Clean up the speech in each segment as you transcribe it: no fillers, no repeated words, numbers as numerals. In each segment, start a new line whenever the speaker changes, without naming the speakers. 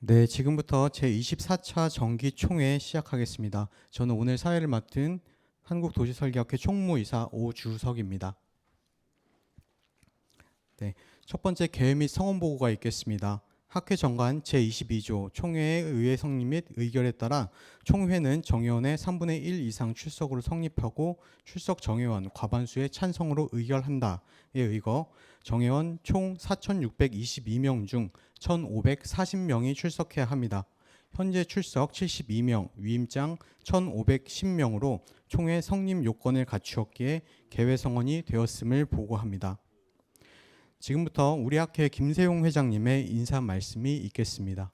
네, 지금부터 제24차 정기총회 시작하겠습니다. 저는 오늘 사회를 맡은 한국도시설계학회 총무이사 오주석입니다. 네, 첫 번째 계획 및 성원 보고가 있겠습니다. 학회 정관 제22조 총회의 의회 성립 및 의결에 따라 총회는 정회원의 3분의 1 이상 출석으로 성립하고 출석 정회원 과반수의 찬성으로 의결한다에 의거 정회원 총 4,622명 중 1,540명이 출석해야 합니다. 현재 출석 72명, 위임장 1,510명으로 총회 성립 요건을 갖추었기에 개회 성원이 되었음을 보고합니다. 지금부터 우리 학회 김세용 회장님의 인사 말씀이 있겠습니다.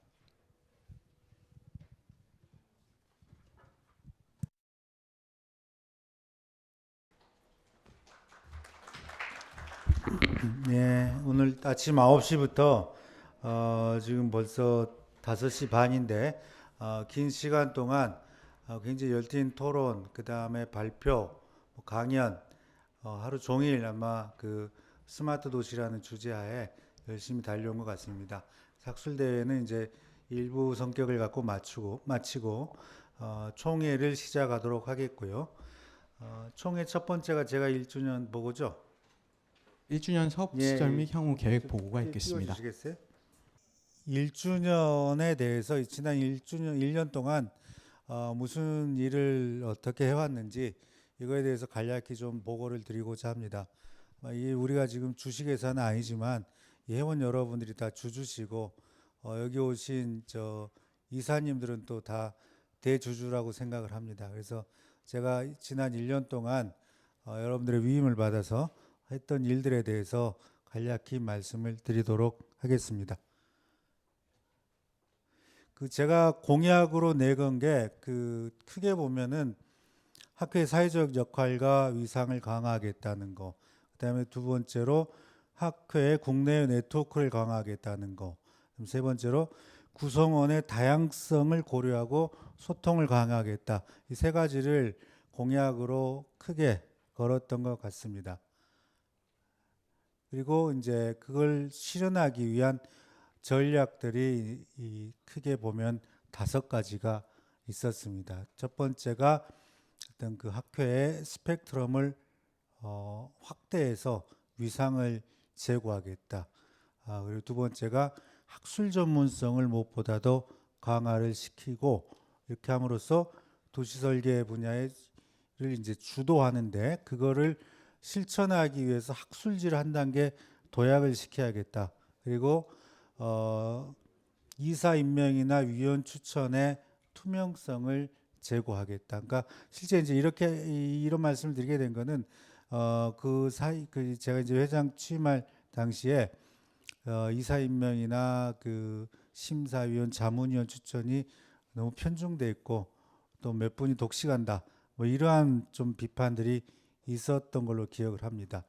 네, 오늘 아침 9시부터 지금 벌써 5시 반인데 긴 시간 동안 굉장히 열띤 토론, 그 다음에 발표, 강연, 하루 종일 아마 그 스마트 도시라는 주제하에 열심히 달려온 것 같습니다. 학술대회는 이제 일부 성격을 갖고 마치고 총회를 시작하도록 하겠고요. 총회 첫 번째가 제가 1주년 보고죠.
1주년 사업 시절
예,
및 향후 계획
좀
보고가 있겠습니다.
띄워주시겠어요? 1주년에 대해서 지난 1년 동안 무슨 일을 어떻게 해왔는지 이거에 대해서 간략히 좀 보고를 드리고자 합니다. 이 우리가 지금 주식회사는 아니지만 이 회원 여러분들이 다 주주시고 여기 오신 저 이사님들은 또 다 대주주라고 생각을 합니다. 그래서 제가 지난 1년 동안 여러분들의 위임을 받아서 했던 일들에 대해서 간략히 말씀을 드리도록 하겠습니다. 그 제가 공약으로 내건 게 그 크게 보면은 학교의 사회적 역할과 위상을 강화하겠다는 거. 그다음에 두 번째로 학회의 국내 네트워크를 강화하겠다는 거. 세 번째로 구성원의 다양성을 고려하고 소통을 강화하겠다. 이 세 가지를 공약으로 크게 걸었던 것 같습니다. 그리고 이제 그걸 실현하기 위한 전략들이 크게 보면 5가지가 있었습니다. 첫 번째가 어떤 그 학회의 스펙트럼을 확대해서 위상을 제고하겠다. 그리고 두 번째가 학술 전문성을 무엇보다도 강화를 시키고 이렇게 함으로써 도시설계 분야를 이제 주도하는데 그거를 실천하기 위해서 학술지를 한 단계 도약을 시켜야겠다. 그리고 이사 임명이나 위원 추천의 투명성을 제고하겠다. 그러니까 실제 이제 이렇게 이런 말씀을 드리게 된 거는 그 제가 이제 회장 취임할 당시에 이사 임명이나 그 심사위원, 자문위원 추천이 너무 편중돼 있고 또 몇 분이 독식한다. 뭐 이러한 좀 비판들이 있었던 걸로 기억을 합니다.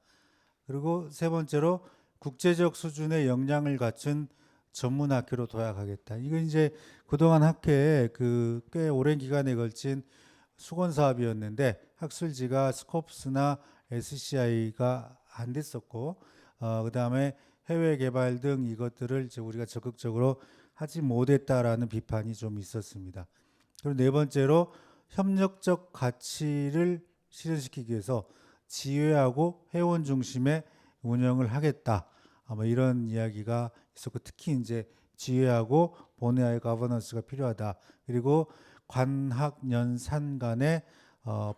그리고 세 번째로 국제적 수준의 역량을 갖춘 전문 학교로 도약하겠다. 이건 이제 그동안 학회에 그 꽤 오랜 기간에 걸친 수건 사업이었는데 학술지가 스콥스나 SCI가 안 됐었고 그다음에 해외 개발 등 이것들을 이제 우리가 적극적으로 하지 못했다라는 비판이 좀 있었습니다. 그리고 네 번째로 협력적 가치를 실현시키기 위해서 지회하고 회원 중심의 운영을 하겠다. 아마 이런 이야기가 있었고 특히 이제 지회하고 본회의 가버넌스가 필요하다. 그리고 관학연산 간의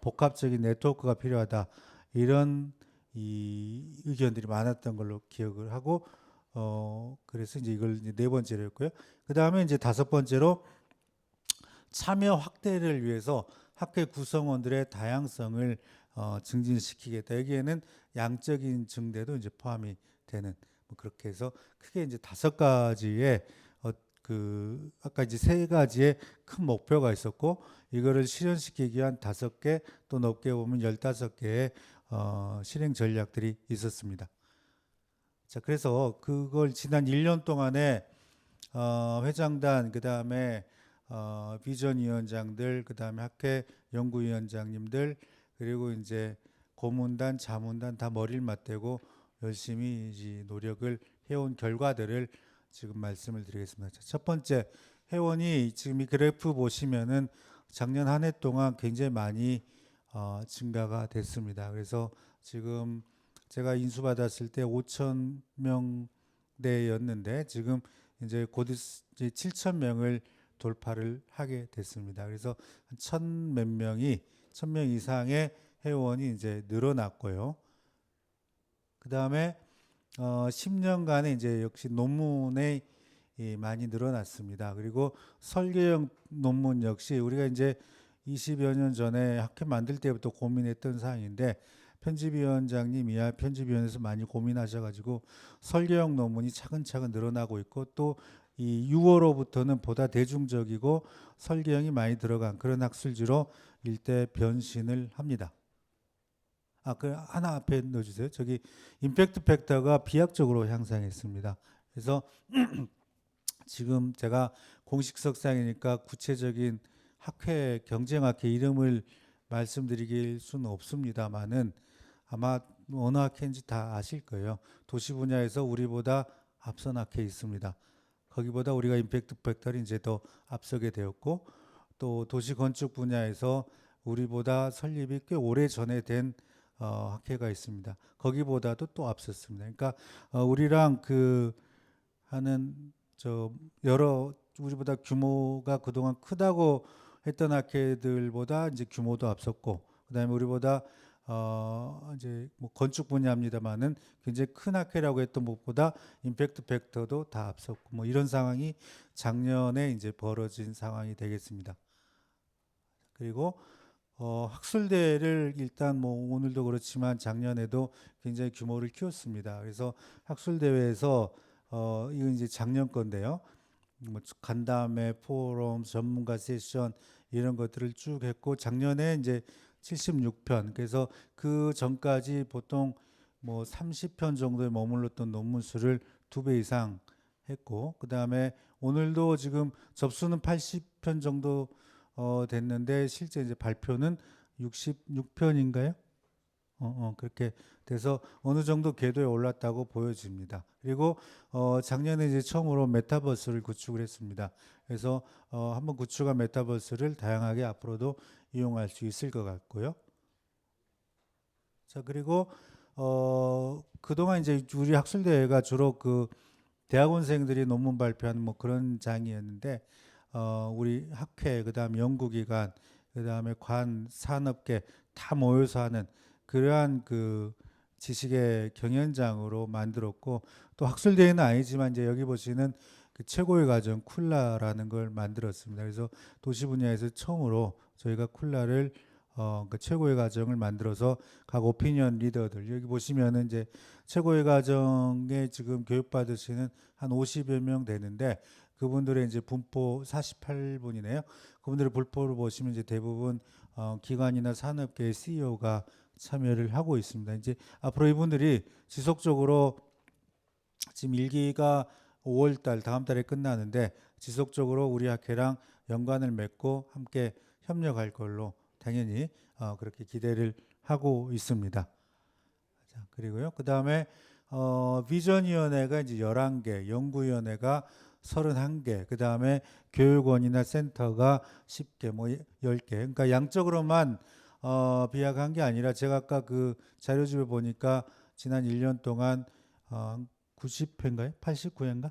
복합적인 네트워크가 필요하다. 이런 이 의견들이 많았던 걸로 기억을 하고 그래서 이제 이걸 이제 네 번째로 했고요. 그 다음에 이제 5번째로 참여 확대를 위해서 학회 구성원들의 다양성을 증진시키겠다. 여기에는 양적인 증대도 이제 포함이 되는 뭐 그렇게 해서 크게 이제 5가지의 그 아까 이제 3가지의 큰 목표가 있었고 이거를 실현시키기 위한 5개 또 높게 보면 15개의 실행 전략들이 있었습니다. 자, 그래서 그걸 지난 1년 동안에 회장단 그다음에 비전위원장들 그다음에 학회 연구위원장님들 그리고 이제 고문단 자문단 다 머리를 맞대고 열심히 이제 노력을 해온 결과들을 지금 말씀을 드리겠습니다. 자, 첫 번째, 회원이 지금 이 그래프 보시면은 작년 한 해 동안 굉장히 많이 증가가 됐습니다. 그래서 지금 제가 인수받았을 때 5천 명대였는데 지금 이제 곧 7천 명을 돌파를 하게 됐습니다. 그래서 한 몇 명이 1,000명 이상의 회원이 이제 늘어났고요. 그 다음에 10년간에 이제 역시 논문에 많이 늘어났습니다. 그리고 설계형 논문 역시 우리가 이제 20여 년 전에 학회 만들 때부터 고민했던 사항인데 편집위원장님 이하 편집위원회에서 많이 고민하셔가지고 설계형 논문이 차근차근 늘어나고 있고 또 이 6월호부터는 보다 대중적이고 설계형이 많이 들어간 그런 학술지로 일대 변신을 합니다. 그 하나 앞에 넣어주세요. 저기 임팩트 팩터가 비약적으로 향상했습니다. 그래서 지금 제가 공식 석상이니까 구체적인 학회 경쟁학회 이름을 말씀드릴 수는 없습니다만은 아마 어느 학회인지 다 아실 거예요. 도시 분야에서 우리보다 앞선 학회 있습니다. 거기보다 우리가 임팩트 팩터를 이제 더 앞서게 되었고 또 도시 건축 분야에서 우리보다 설립이 꽤 오래 전에 된 학회가 있습니다. 거기보다도 또 앞섰습니다. 그러니까 우리랑 그 하는 저 여러 우리보다 규모가 그동안 크다고 했던 학회들보다 이제 규모도 앞섰고 그다음에 우리보다 이제 뭐 건축 분야입니다만은 굉장히 큰 학회라고 했던 것보다 임팩트 팩터도 다 앞섰고 뭐 이런 상황이 작년에 이제 벌어진 상황이 되겠습니다. 그리고 학술대회를 일단 뭐 오늘도 그렇지만 작년에도 굉장히 규모를 키웠습니다. 그래서 학술대회에서 이건 이제 작년 건데요. 뭐 간담회, 포럼, 전문가 세션 이런 것들을 쭉 했고 작년에 이제 76편. 그래서 그 전까지 보통 뭐 30편 정도에 머물렀던 논문 수를 2배 이상 했고 그다음에 오늘도 지금 접수는 80편 정도 됐는데 실제 이제 발표는 66편인가요? 그렇게 돼서 어느 정도 궤도에 올랐다고 보여집니다. 그리고 작년에 이제 처음으로 메타버스를 구축을 했습니다. 그래서 한번 구축한 메타버스를 다양하게 앞으로도 이용할 수 있을 것 같고요. 자, 그리고 그동안 이제 우리 학술대회가 주로 그 대학원생들이 논문 발표하는 뭐 그런 장이었는데 우리 학회, 그다음에 연구기관, 그다음에 관, 산업계 다 모여서 하는 그러한 그 지식의 경연장으로 만들었고 또 학술대회는 아니지만 이제 여기 보시는 그 최고의 과정 쿨라라는 걸 만들었습니다. 그래서 도시 분야에서 처음으로 저희가 쿨라를 그 최고의 과정을 만들어서 각 오피니언 리더들 여기 보시면은 이제 최고의 과정에 지금 교육받으시는 한 50여 명 되는데 그분들의 이제 분포 48분이네요. 그분들의 분포를 보시면 이제 대부분 기관이나 산업계의 CEO가 참여를 하고 있습니다. 이제 앞으로 이분들이 지속적으로 지금 1기가 5월 달 다음 달에 끝나는데 지속적으로 우리 학회랑 연관을 맺고 함께 협력할 걸로 당연히 그렇게 기대를 하고 있습니다. 자, 그리고요. 그다음에 비전위원회가 이제 11개, 연구위원회가 31개, 그다음에 교육원이나 센터가 10개, 뭐 10개. 그러니까 양적으로만 비약한 게 아니라 제가 아까 그 자료집에 보니까 지난 1년 동안 90회인가요? 89회인가?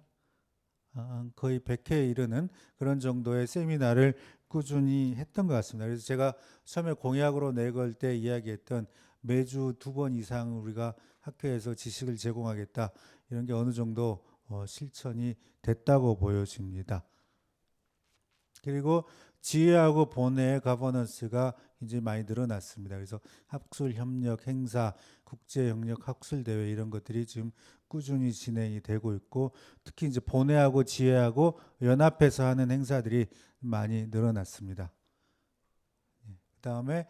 거의 100회에 이르는 그런 정도의 세미나를 꾸준히 했던 것 같습니다. 그래서 제가 처음에 공약으로 내걸 때 이야기했던 매주 2번 이상 우리가 학교에서 지식을 제공하겠다 이런 게 어느 정도 실천이 됐다고 보여집니다. 그리고 지혜하고 본회의 가버넌스가 굉장히 많이 늘어났습니다. 그래서 학술 협력 행사, 국제 협력 학술 대회 이런 것들이 지금 꾸준히 진행이 되고 있고 특히 이제 본회하고 지혜하고 연합해서 하는 행사들이 많이 늘어났습니다. 그다음에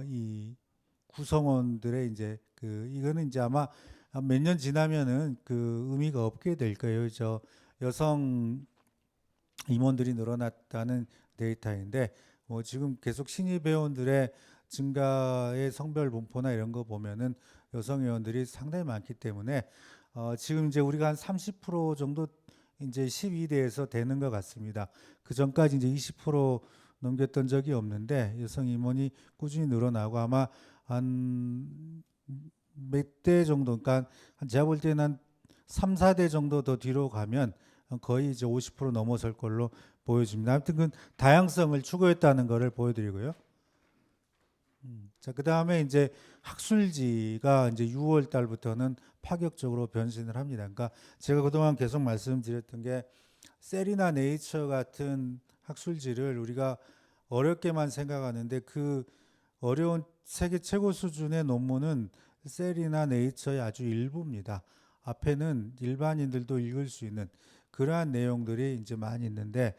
이 구성원들의 이제 그 이거는 이제 아마 몇 년 지나면은 그 의미가 없게 될 거예요. 저 여성 임원들이 늘어났다는 데이터인데 지금 계속 신입 회원들의 증가의 성별 분포나 이런 거 보면은 여성 회원들이 상당히 많기 때문에 지금 이제 우리가 한 30% 정도 이제 12대에서 되는 것 같습니다. 그 전까지 이제 20% 넘겼던 적이 없는데 여성 임원이 꾸준히 늘어나고 아마 한 몇 대 정도, 그러니까 제가 볼 때는 한 3, 4대 정도 더 뒤로 가면 거의 이제 50% 넘어설 걸로 보여집니다. 아무튼 그 다양성을 추구했다는 것을 보여드리고요. 자, 그 다음에 이제 학술지가 이제 6월 달부터는 파격적으로 변신을 합니다. 그러니까 제가 그동안 계속 말씀드렸던 게 셀이나 네이처 같은 학술지를 우리가 어렵게만 생각하는데 그 어려운 세계 최고 수준의 논문은 셀이나 네이처의 아주 일부입니다. 앞에는 일반인들도 읽을 수 있는 그러한 내용들이 이제 많이 있는데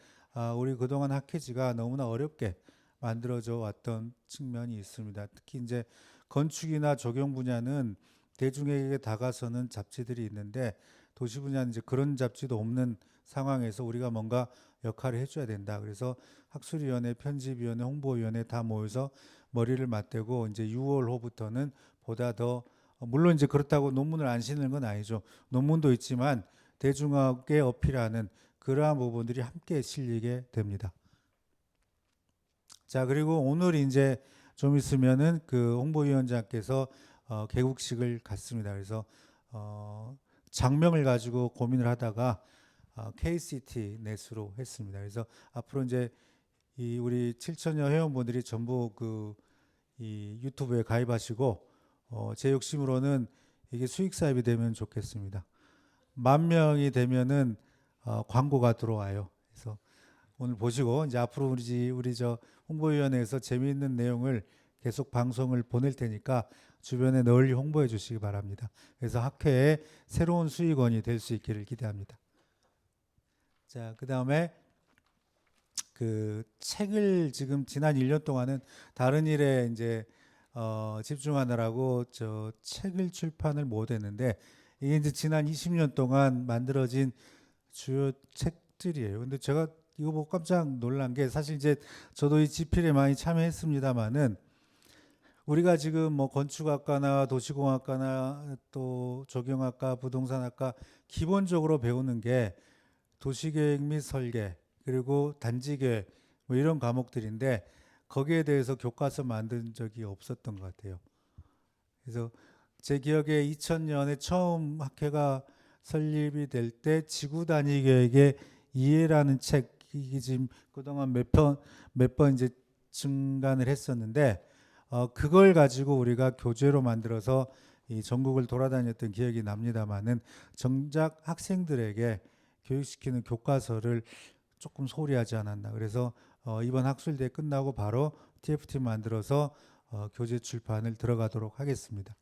우리 그동안 학회지가 너무나 어렵게 만들어져 왔던 측면이 있습니다. 특히 이제 건축이나 조경 분야는 대중에게 다가서는 잡지들이 있는데 도시 분야는 이제 그런 잡지도 없는 상황에서 우리가 뭔가 역할을 해줘야 된다. 그래서 학술위원회, 편집위원회, 홍보위원회 다 모여서 머리를 맞대고 이제 6월호부터는 보다 더 물론 이제 그렇다고 논문을 안 실는 건 아니죠. 논문도 있지만 대중에게 어필하는 그러한 부분들이 함께 실리게 됩니다. 자, 그리고 오늘 이제 좀 있으면은 그 홍보위원장께서 개국식을 갖습니다. 그래서 장명을 가지고 고민을 하다가 KCT 넷으로 했습니다. 그래서 앞으로 이제 이 우리 7천여 회원분들이 전부 그 이 유튜브에 가입하시고 제 욕심으로는 이게 수익 사업이 되면 좋겠습니다. 10,000명이 되면은 광고가 들어와요. 그래서 오늘 보시고 이제 앞으로 우리 저 홍보위원회에서 재미있는 내용을 계속 방송을 보낼 테니까 주변에 널리 홍보해 주시기 바랍니다. 그래서 학회의 새로운 수익원이 될 수 있기를 기대합니다. 자, 그다음에 그 책을 지금 지난 1년 동안은 다른 일에 이제 집중하느라고 저 책을 출판을 못 했는데 이게 이제 지난 20년 동안 만들어진 주요 책들이에요. 근데 제가 이거 보고 깜짝 놀란 게 사실 이제 저도 이 집필에 많이 참여했습니다마는 우리가 지금 뭐 건축학과나 도시공학과나 또 조경학과, 부동산학과 기본적으로 배우는 게 도시계획 및 설계 그리고 단지계획 뭐 이런 과목들인데 거기에 대해서 교과서 만든 적이 없었던 것 같아요. 그래서 제 기억에 2000년에 처음 학회가 설립이 될 때 지구 단위 계획의 이해라는 책이 지금 그동안 몇 번 이제 증간을 했었는데 그걸 가지고 우리가 교재로 만들어서 이 전국을 돌아다녔던 기억이 납니다만은 정작 학생들에게 교육시키는 교과서를 조금 소홀히 하지 않았나. 그래서 이번 학술대 끝나고 바로 TFT 만들어서 교재 출판을 들어가도록 하겠습니다.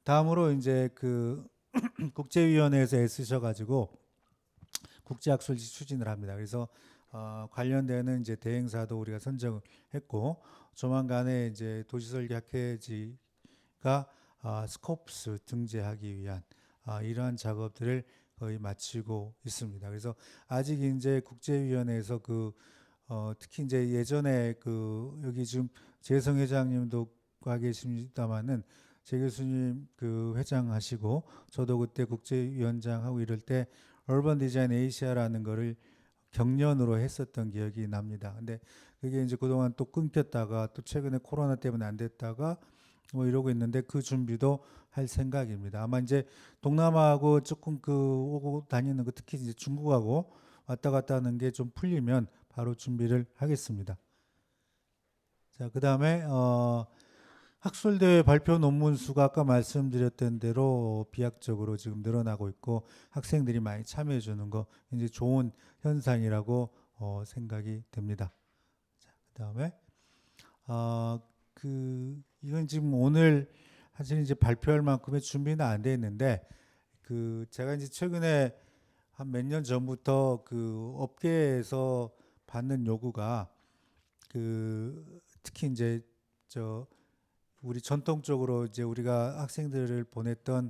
다음으로 이제 그 국제위원회에서 애쓰셔가지고 국제학술지 추진을 합니다. 그래서 관련되는 이제 대행사도 우리가 선정을 했고 조만간에 이제 도시설계학회지가 스코프스 등재하기 위한 이러한 작업들을 거의 마치고 있습니다. 그래서 아직 이제 국제위원회에서 그 특히 이제 예전에 그 여기 지금 재성 회장님도 가 계십니다만은 재 교수님 그 회장하시고 저도 그때 국제위원장하고 이럴 때 얼번 디자인 에이시아라는 거를 경연으로 했었던 기억이 납니다. 근데 그게 이제 그동안 또 끊겼다가 또 최근에 코로나 때문에 안 됐다가 뭐 이러고 있는데 그 준비도 할 생각입니다. 아마 이제 동남아하고 조금 그 오고 다니는 거 특히 이제 중국하고 왔다 갔다 하는 게 좀 풀리면 바로 준비를 하겠습니다. 자, 그다음에 학술대회 발표 논문 수가 아까 말씀드렸던 대로 비약적으로 지금 늘어나고 있고 학생들이 많이 참여해 주는 거 이제 좋은 현상이라고 생각이 됩니다. 자, 그다음에 이건 지금 오늘 사실 이제 발표할 만큼의 준비는 안 돼 있는데 그 제가 이제 최근에 한 몇 년 전부터 그 업계에서 받는 요구가 그 특히 이제 저 우리 전통적으로 이제 우리가 학생들을 보냈던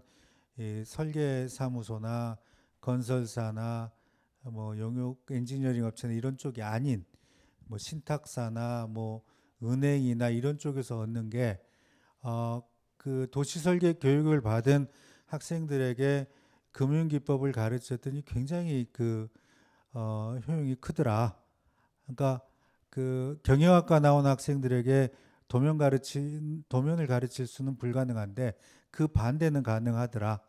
이 설계 사무소나 건설사나 뭐 용역 엔지니어링 업체나 이런 쪽이 아닌 뭐 신탁사나 뭐 은행이나 이런 쪽에서 얻는 게 그 도시 설계 교육을 받은 학생들에게 금융기법을 가르쳤더니 굉장히 효용이 크더라. 그러니까 그 경영학과 나온 학생들에게 도면을 가르칠 수는 불가능한데 그 반대는 가능하더라.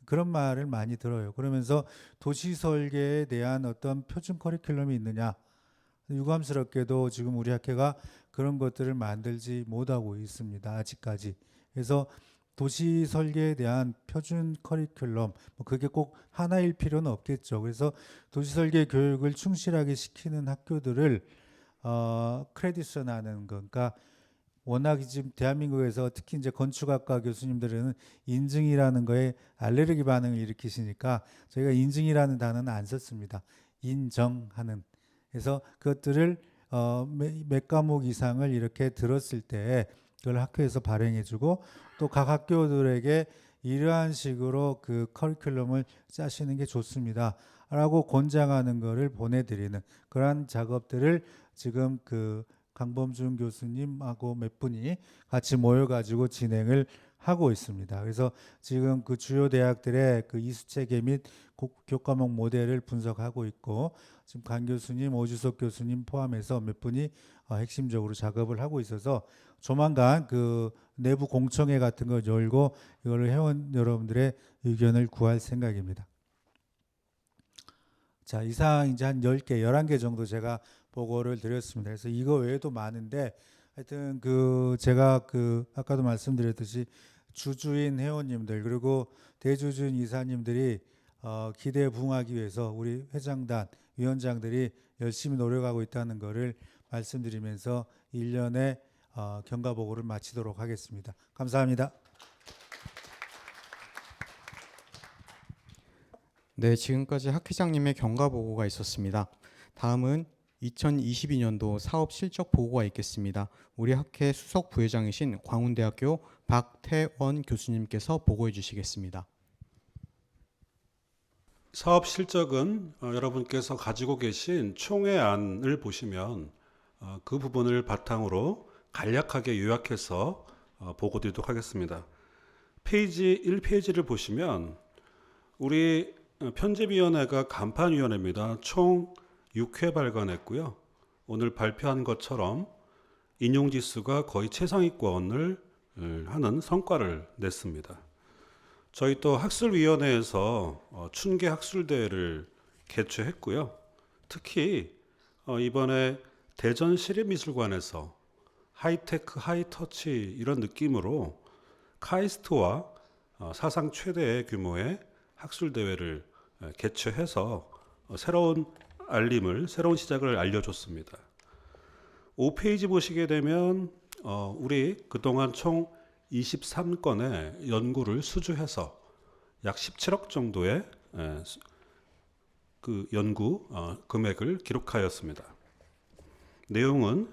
그런 말을 많이 들어요. 그러면서 도시 설계에 대한 어떤 표준 커리큘럼이 있느냐? 유감스럽게도 지금 우리 학회가 그런 것들을 만들지 못하고 있습니다. 아직까지. 그래서 도시 설계에 대한 표준 커리큘럼, 뭐 그게 꼭 하나일 필요는 없겠죠. 그래서 도시 설계 교육을 충실하게 시키는 학교들을 크레딧선하는 거. 그러니까 워낙 지금 대한민국에서 특히 이제 건축학과 교수님들은 인증이라는 거에 알레르기 반응을 일으키시니까 저희가 인증이라는 단어는 안 썼습니다. 인정하는. 그래서 그것들을 몇 과목 이상을 이렇게 들었을 때 그걸 학교에서 발행해주고 또 각 학교들에게 이러한 식으로 그 커리큘럼을 짜시는 게 좋습니다. 라고 권장하는 거를 보내드리는 그러한 작업들을 지금 그 강범준 교수님하고 몇 분이 같이 모여가지고 진행을 하고 있습니다. 그래서 지금 그 주요 대학들의 그 이수체계 및 교과목 모델을 분석하고 있고 지금 강 교수님, 오주석 교수님 포함해서 몇 분이 핵심적으로 작업을 하고 있어서 조만간 그 내부 공청회 같은 거 열고 이거를 회원 여러분들의 의견을 구할 생각입니다. 자, 이상 이제 한 10개, 11개 정도 제가 보고를 드렸습니다. 그래서 이거 외에도 많은데 하여튼 그 제가 그 아까도 말씀드렸듯이 주주인 회원님들 그리고 대주주인 이사님들이 기대에 부응하기 위해서 우리 회장단, 위원장들이 열심히 노력하고 있다는 것을 말씀드리면서 1년의 경과 보고를 마치도록 하겠습니다. 감사합니다.
네, 지금까지 학 회장님의 경과 보고가 있었습니다. 다음은 2022년도 사업 실적 보고가 있겠습니다. 우리 학회 수석 부회장이신 광운대학교 박태원 교수님께서 보고해 주시겠습니다.
사업 실적은 여러분께서 가지고 계신 총회안을 보시면 그 부분을 바탕으로 간략하게 요약해서 보고 드리도록 하겠습니다. 페이지 1페이지를 보시면 우리 편집위원회가 간판위원회입니다. 총 6회 발간했고요. 오늘 발표한 것처럼 인용지수가 거의 최상위권을 하는 성과를 냈습니다. 저희 또 학술위원회에서 춘계 학술대회를 개최했고요. 특히 이번에 대전 시립미술관에서 하이테크, 하이터치 이런 느낌으로 카이스트와 사상 최대의 규모의 학술대회를 개최해서 새로운 새로운 시작을 알려줬습니다. 5페이지 보시게 되면 우리 그동안 총 23건의 연구를 수주해서 약 17억 정도의 그 연구 금액을 기록하였습니다. 내용은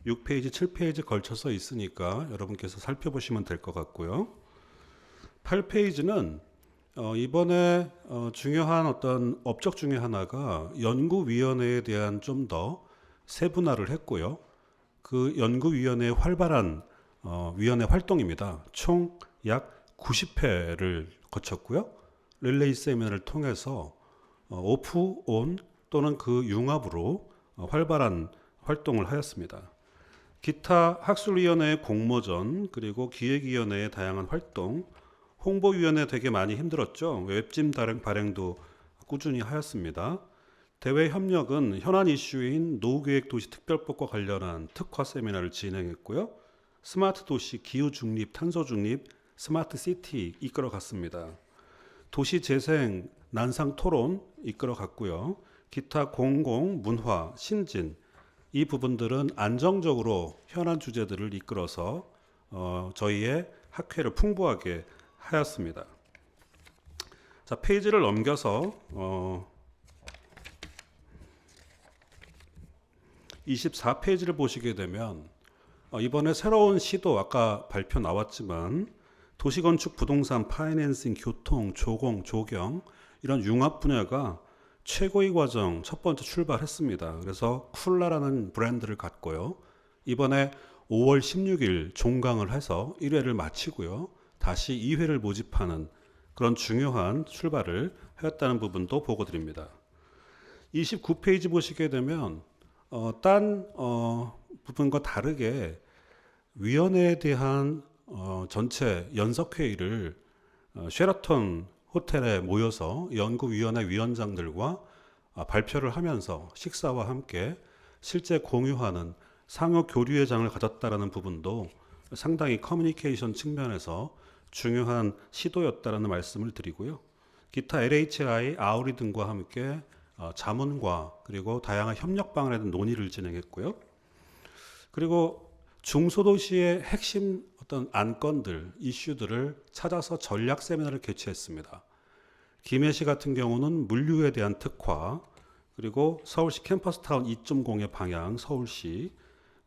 6페이지, 7페이지 걸쳐서 있으니까 여러분께서 살펴보시면 될 것 같고요. 8페이지는 이번에 중요한 어떤 업적 중에 하나가 연구위원회에 대한 좀 더 세분화를 했고요. 그 연구위원회의 활발한 위원회 활동입니다. 총 약 90회를 거쳤고요. 릴레이 세미나를 통해서 오프, 온 또는 그 융합으로 활발한 활동을 하였습니다. 기타 학술위원회의 공모전 그리고 기획위원회의 다양한 활동, 홍보위원회 되게 많이 힘들었죠. 웹진 발행도 꾸준히 하였습니다. 대외 협력은 현안 이슈인 노후계획도시특별법과 관련한 특화 세미나를 진행했고요. 스마트 도시, 기후 중립, 탄소 중립, 스마트 시티 이끌어갔습니다. 도시 재생, 난상 토론 이끌어갔고요. 기타 공공, 문화, 신진 이 부분들은 안정적으로 현안 주제들을 이끌어서 저희의 학회를 풍부하게 하였습니다. 자, 페이지를 넘겨서 24페이지를 보시게 되면 이번에 새로운 시도 아까 발표 나왔지만 도시건축, 부동산, 파이낸싱, 교통, 조공, 조경 이런 융합 분야가 최고의 과정 첫 번째 출발했습니다. 그래서 쿨라라는 브랜드를 갖고요. 이번에 5월 16일 종강을 해서 1회를 마치고요. 다시 2회를 모집하는 그런 중요한 출발을 하였다는 부분도 보고 드립니다. 29페이지 보시게 되면 딴 부분과 다르게 위원회에 대한 전체 연석회의를 쉐라톤 호텔에 모여서 연구위원회 위원장들과 발표를 하면서 식사와 함께 실제 공유하는 상호 교류의 장을 가졌다라는 부분도 상당히 커뮤니케이션 측면에서 중요한 시도였다라는 말씀을 드리고요. 기타 LHI, 아우리 등과 함께 자문과 그리고 다양한 협력 방안에 대한 논의를 진행했고요. 그리고 중소도시의 핵심 어떤 안건들, 이슈들을 찾아서 전략 세미나를 개최했습니다. 김해시 같은 경우는 물류에 대한 특화, 그리고 서울시 캠퍼스타운 2.0의 방향, 서울시,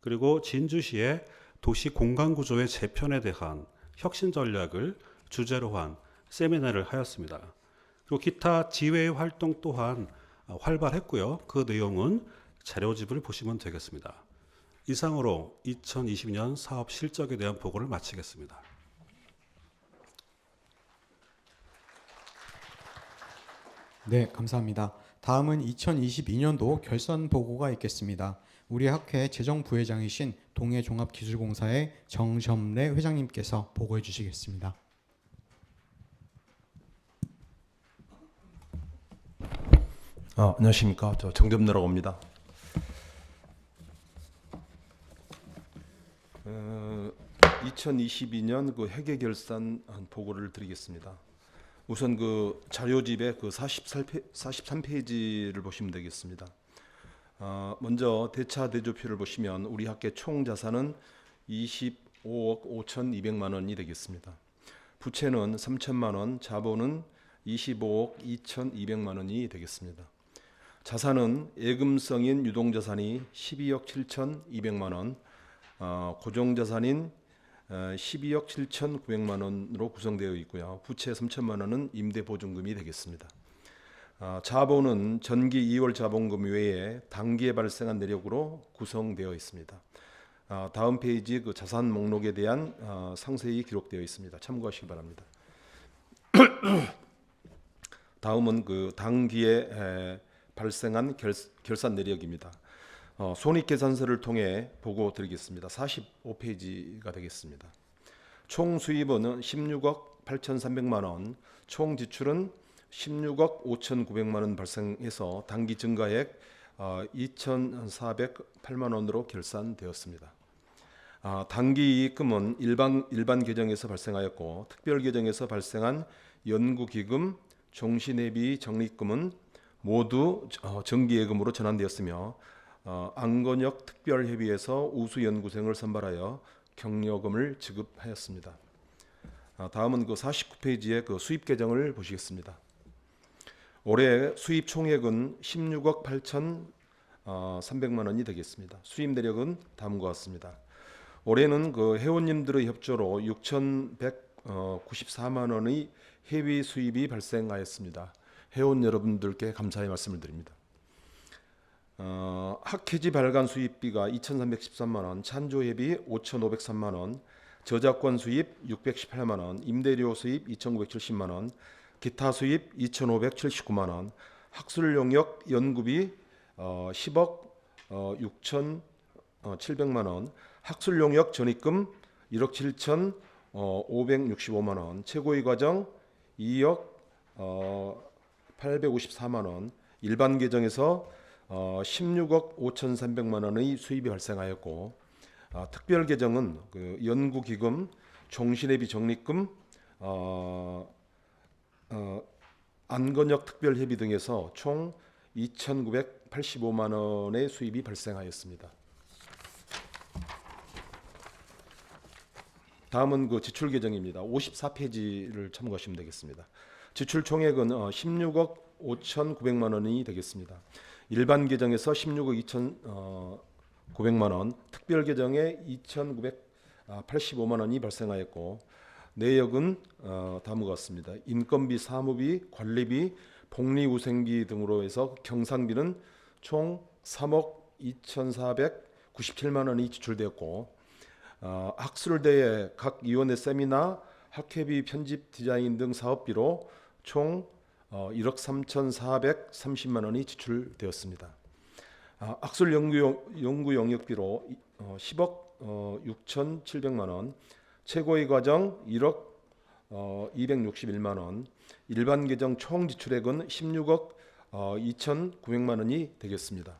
그리고 진주시의 도시 공간구조의 재편에 대한 혁신 전략을 주제로 한 세미나를 하였습니다. 그리고 기타 지회 활동 또한 활발했고요. 그 내용은 자료집을 보시면 되겠습니다. 이상으로 2022년 사업 실적에 대한 보고를 마치겠습니다.
네, 감사합니다. 다음은 2022년도 결산 보고가 있겠습니다. 우리 학회 재정부회장이신 동해종합기술공사의 정점래 회장님께서 보고해 주시겠습니다.
안녕하십니까. 저 정점래라고 합니다. 2022년 그 회계 결산 보고를 드리겠습니다. 우선 그 자료집의 그 43페이지를 보시면 되겠습니다. 먼저 대차 대조표를 보시면 우리 학계 총 자산은 25억 5,200만 원이 되겠습니다. 부채는 3천만 원, 자본은 25억 2,200만 원이 되겠습니다. 자산은 예금성인 유동자산이 12억 7,200만 원, 고정자산인 12억 7,900만 원으로 구성되어 있고요. 부채 3천만 원은 임대보증금이 되겠습니다. 자본은 전기 2월 자본금 외에 단기에 발생한 내역으로 구성되어 있습니다. 다음 페이지 그 자산 목록에 대한 상세히 기록되어 있습니다. 참고하시기 바랍니다. 다음은 그 단기에 발생한 결산 내역입니다. 손익계산서를 통해 보고 드리겠습니다. 45페이지가 되겠습니다. 총 수입은 16억 8,300만 원, 총 지출은 16억 5,900만 원 발생해서 단기 증가액 2,408만 원으로 결산되었습니다. 단기 이익금은 일반 계정에서 발생하였고 특별 계정에서 발생한 연구기금, 종신회비, 적립금은 모두 정기예금으로 전환되었으며 안건역 특별회비에서 우수연구생을 선발하여 격려금을 지급하였습니다. 다음은 그 49페이지의 그 수입 계정을 보시겠습니다. 올해 수입 총액은 16억 8,300만 원이 되겠습니다. 수입 내역은 다음과 같습니다. 올해는 그 회원님들의 협조로 6,194만 원의 해외 수입이 발생하였습니다. 회원 여러분들께 감사의 말씀을 드립니다. 학회지 발간 수입비가 2,313만 원, 찬조회비 5,503만 원, 저작권 수입 618만 원, 임대료 수입 2,970만 원, 기타 수입 2,579만 원, 학술 용역 연구비 10억 6,700만 원, 학술 용역 전입금 1억 7,565만 원, 최고위 과정 2억 854만 원, 일반 계정에서 16억 5,300만 원의 수입이 발생하였고 특별 계정은 그 연구기금, 종신회비 적립금, 안건역 특별회비 등에서 총 2,985만 원의 수입이 발생하였습니다. 다음은 그 지출 계정입니다. 54페이지를 참고하시면 되겠습니다. 지출 총액은 16억 5,900만 원이 되겠습니다. 일반 계정에서 16억 2,900만 원, 특별 계정에 2,985만 원이 발생하였고 내역은 다음과 같습니다. 인건비, 사무비, 관리비, 복리후생비 등으로 해서 경상비는 총 3억 2,497만 원이 지출되었고 학술대회 각 위원회 세미나, 학회비, 편집, 디자인 등 사업비로 총 1억 3,430만 원이 지출되었습니다. 학술 연구 영역비로 10억 6,700만 원, 최고의 과정 1억 261만 원, 일반 계정 총 지출액은 16억 2,900만 원이 되겠습니다.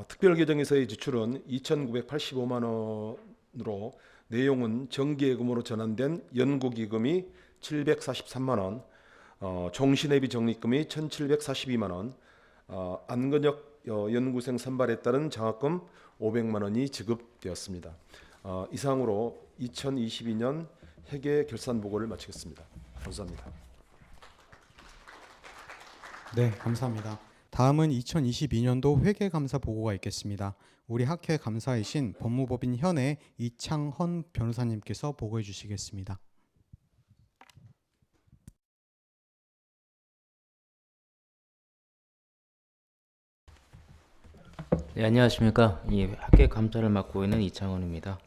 특별 계정에서의 지출은 2,985만 원으로 내용은 정기예금으로 전환된 연구기금이 743만 원, 종신회비 적립금이 1,742만 원, 안건역 연구생 선발에 따른 장학금 500만 원이 지급되었습니다. 이상으로 2022년 회계 결산 보고를 마치겠습니다. 감사합니다.
네, 감사합니다. 다음은 2022년도 회계감사 보고가 있겠습니다. 우리 학회 감사이신 법무법인 현의 이창헌 변호사님께서 보고해 주시겠습니다.
네, 안녕하십니까. 이 학계 감사를 맡고 있는 이창원입니다.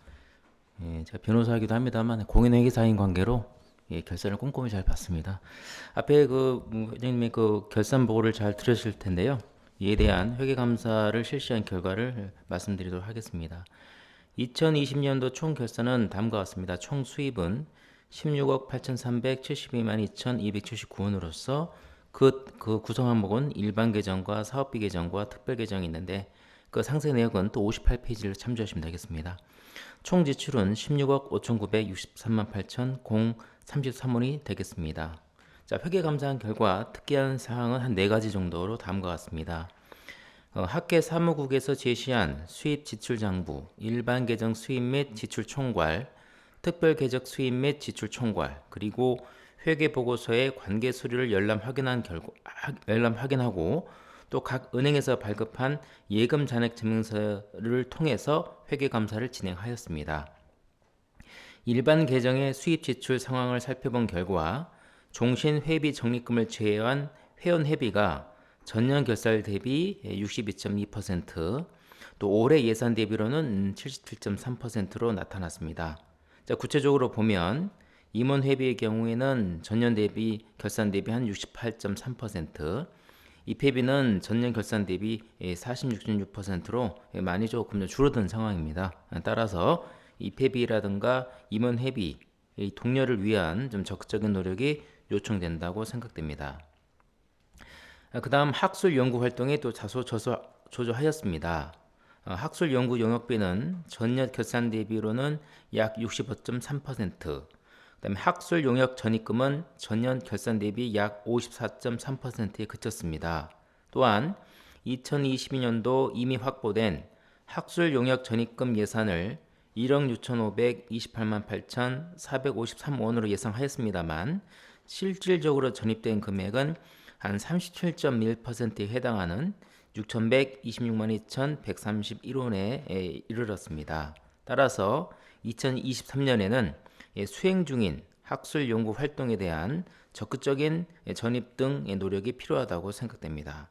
제가 변호사이기도 합니다만 공인회계사인 관계로 결산을 꼼꼼히 잘 봤습니다. 앞에 회장님의 그 결산 보고를 잘 들으실 텐데요. 이에 대한 회계감사를 실시한 결과를 말씀드리도록 하겠습니다. 2020년도 총 결산은 다음과 같습니다. 총 수입은 16억 8,372만 2,279원으로서 그 구성 항목은 일반 계정과 사업비 계정과 특별 계정이 있는데 그 상세 내역은 또 58페이지를 참조하시면 되겠습니다. 총 지출은 16억 5,963만 8,033원이 되겠습니다. 자, 회계 감사한 결과 특이한 사항은 한 4가지 정도로 다음과 같습니다. 학계 사무국에서 제시한 수입 지출 장부, 일반 계정 수입 및 지출 총괄, 특별 계정 수입 및 지출 총괄, 그리고 회계 보고서의 관계 서류를 열람 확인하고 또 각 은행에서 발급한 예금 잔액 증명서를 통해서 회계 감사를 진행하였습니다. 일반 계정의 수입 지출 상황을 살펴본 결과 종신 회비 적립금을 제외한 회원 회비가 전년 결산 대비 62.2%, 또 올해 예산 대비로는 77.3%로 나타났습니다. 자, 구체적으로 보면 임원 회비의 경우에는 전년 대비 결산 대비 한 68.3%, 입회비는 전년 결산 대비 46.6%로 많이 조금 줄어든 상황입니다. 따라서 입회비라든가 임원 회비 동료를 위한 좀 적극적인 노력이 요청된다고 생각됩니다. 그 다음 학술 연구 활동에 또 다소 조조하였습니다. 학술 연구 영역비는 전년 결산 대비로는 약 65.3%, 그다음에 학술 용역 전입금은 전년 결산 대비 약 54.3%에 그쳤습니다. 또한 2022년도 이미 확보된 학술 용역 전입금 예산을 1억 6,528만 8,453원으로 예상하였습니다만 실질적으로 전입된 금액은 한 37.1%에 해당하는 6,126만 2,131원에 이르렀습니다. 따라서 2023년에는 수행 중인 학술 연구 활동에 대한 적극적인 전입 등의 노력이 필요하다고 생각됩니다.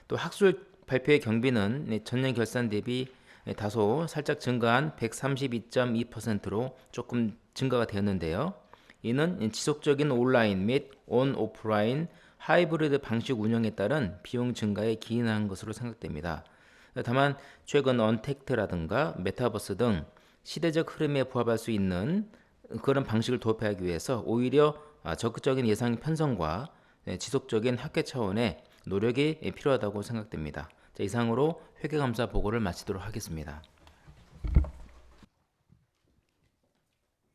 또 학술 발표의 경비는 전년 결산 대비 다소 살짝 증가한 132.2%로 조금 증가가 되었는데요. 이는 지속적인 온라인 및 오프라인 하이브리드 방식 운영에 따른 비용 증가에 기인한 것으로 생각됩니다. 다만 최근 언택트라든가 메타버스 등 시대적 흐름에 부합할 수 있는 그런 방식을 도입하기 위해서 오히려 적극적인 예산 편성과 지속적인 학계 차원의 노력이 필요하다고 생각됩니다. 자, 이상으로 회계감사 보고를 마치도록 하겠습니다.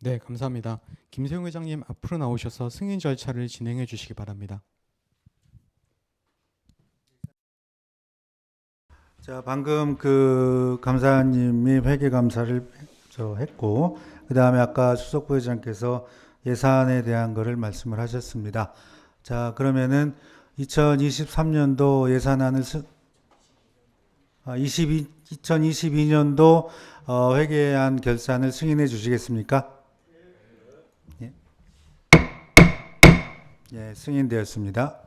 네, 감사합니다. 김세용 회장님 앞으로 나오셔서 승인 절차를 진행해 주시기 바랍니다.
자, 방금 그 감사님이 회계 감사를 했고, 그 다음에 아까 수석 부회장께서 예산에 대한 거를 말씀을 하셨습니다. 자, 그러면은 2023년도 예산안을 2022년도 회계안 결산을 승인해 주시겠습니까? 예. 예, 승인되었습니다.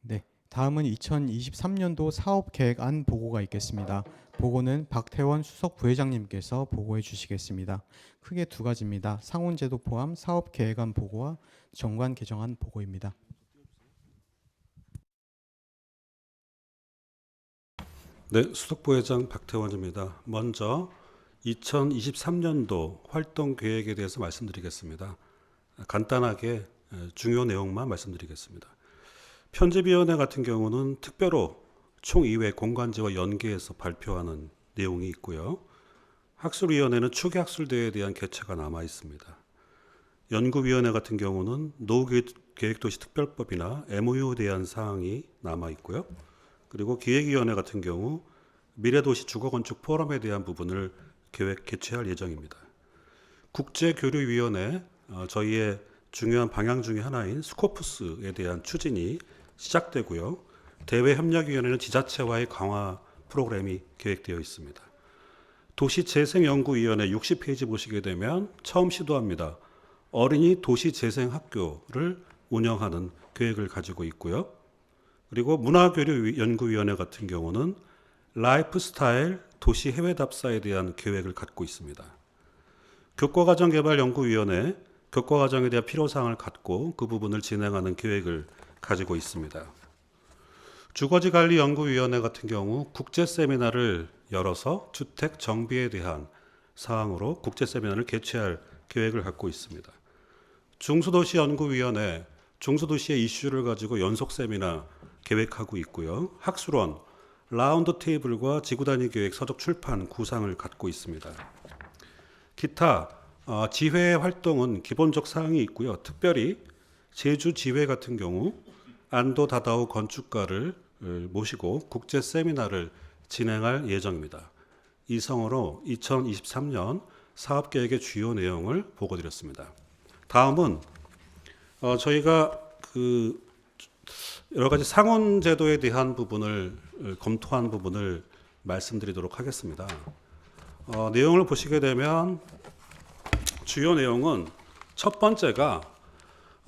네, 다음은 2023년도 사업계획안 보고가 있겠습니다. 보고는 박태원 수석 부회장님께서 보고해 주시겠습니다. 크게 두 가지입니다. 상온제도 포함 사업계획안 보고와 정관 개정안 보고입니다.
네, 수석부회장 박태원입니다. 먼저 2023년도 활동 계획에 대해서 말씀드리겠습니다. 간단하게 중요 내용만 말씀드리겠습니다. 편집위원회 같은 경우는 특별로 총이회 공관제와 연계해서 발표하는 내용이 있고요. 학술위원회는 추계학술대회에 대한 개최가 남아 있습니다. 연구위원회 같은 경우는 노후계획도시특별법이나 MOU에 대한 사항이 남아 있고요. 그리고 기획위원회 같은 경우 미래도시 주거건축 포럼에 대한 부분을 개최할 예정입니다. 국제교류위원회 저희의 중요한 방향 중에 하나인 스코프스에 대한 추진이 시작되고요. 대외협력위원회는 지자체와의 강화 프로그램이 계획되어 있습니다. 도시재생연구위원회 60페이지 보시게 되면 처음 시도합니다. 어린이 도시재생학교를 운영하는 계획을 가지고 있고요. 그리고 문화교류연구위원회 같은 경우는 라이프스타일 도시 해외답사에 대한 계획을 갖고 있습니다. 교과과정개발연구위원회 교과과정에 대한 필요사항을 갖고 그 부분을 진행하는 계획을 가지고 있습니다. 주거지관리연구위원회 같은 경우 국제세미나를 열어서 주택 정비에 대한 사항으로 국제세미나를 개최할 계획을 갖고 있습니다. 중수도시연구위원회 중수도시의 이슈를 가지고 연속 세미나 계획하고 있고요. 학술원 라운드 테이블과 지구단위 계획 서적 출판 구상을 갖고 있습니다. 기타 지회 활동은 기본적 사항이 있고요. 특별히 제주지회 같은 경우 안도 다다오 건축가를 모시고 국제 세미나를 진행할 예정입니다. 이상으로 2023년 사업계획의 주요 내용을 보고드렸습니다. 다음은 저희가 여러 가지 상원 제도에 대한 부분을 검토한 부분을 말씀드리도록 하겠습니다. 내용을 보시게 되면 주요 내용은 첫 번째가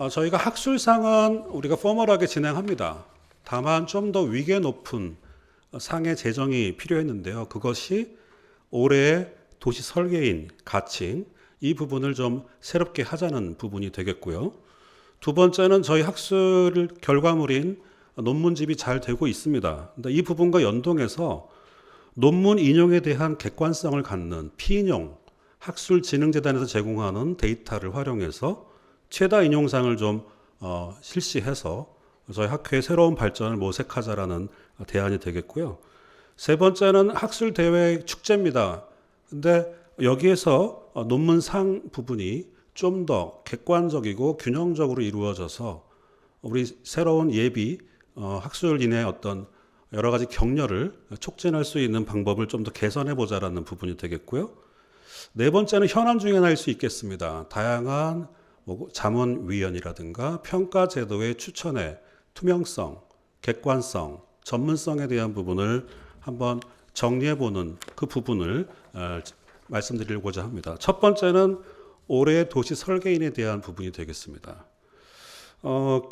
저희가 학술상은 우리가 포멀하게 진행합니다. 다만 좀 더 위계 높은 상의 제정이 필요했는데요. 그것이 올해의 도시 설계인 가칭 이 부분을 좀 새롭게 하자는 부분이 되겠고요. 두 번째는 저희 학술 결과물인 논문집이 잘 되고 있습니다. 근데 이 부분과 연동해서 논문 인용에 대한 객관성을 갖는 피인용 학술진흥재단에서 제공하는 데이터를 활용해서 최다 인용상을 좀 실시해서 저희 학회의 새로운 발전을 모색하자라는 대안이 되겠고요. 세 번째는 학술대회 축제입니다. 근데 여기에서 논문상 부분이 좀 더 객관적이고 균형적으로 이루어져서 우리 새로운 예비 학술인의 어떤 여러 가지 격려를 촉진할 수 있는 방법을 좀 더 개선해 보자라는 부분이 되겠고요. 네 번째는 현안 중에 하나일 수 있겠습니다. 다양한 자문위원이라든가 평가제도의 추천의 투명성, 객관성, 전문성에 대한 부분을 한번 정리해보는 그 부분을 말씀드리고자 합니다. 첫 번째는 올해의 도시 설계인에 대한 부분이 되겠습니다.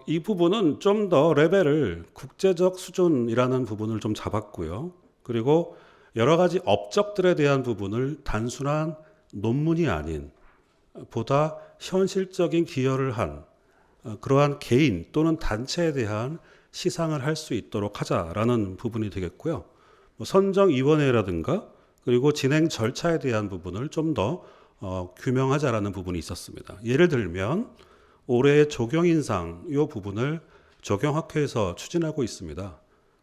이 부분은 좀 더 레벨을 국제적 수준이라는 부분을 좀 잡았고요. 그리고 여러 가지 업적들에 대한 부분을 단순한 논문이 아닌 보다 현실적인 기여를 한 그러한 개인 또는 단체에 대한 시상을 할 수 있도록 하자라는 부분이 되겠고요. 선정위원회라든가 그리고 진행 절차에 대한 부분을 좀 더 규명하자라는 부분이 있었습니다. 예를 들면 올해의 조경인상 이 부분을 조경학회에서 추진하고 있습니다.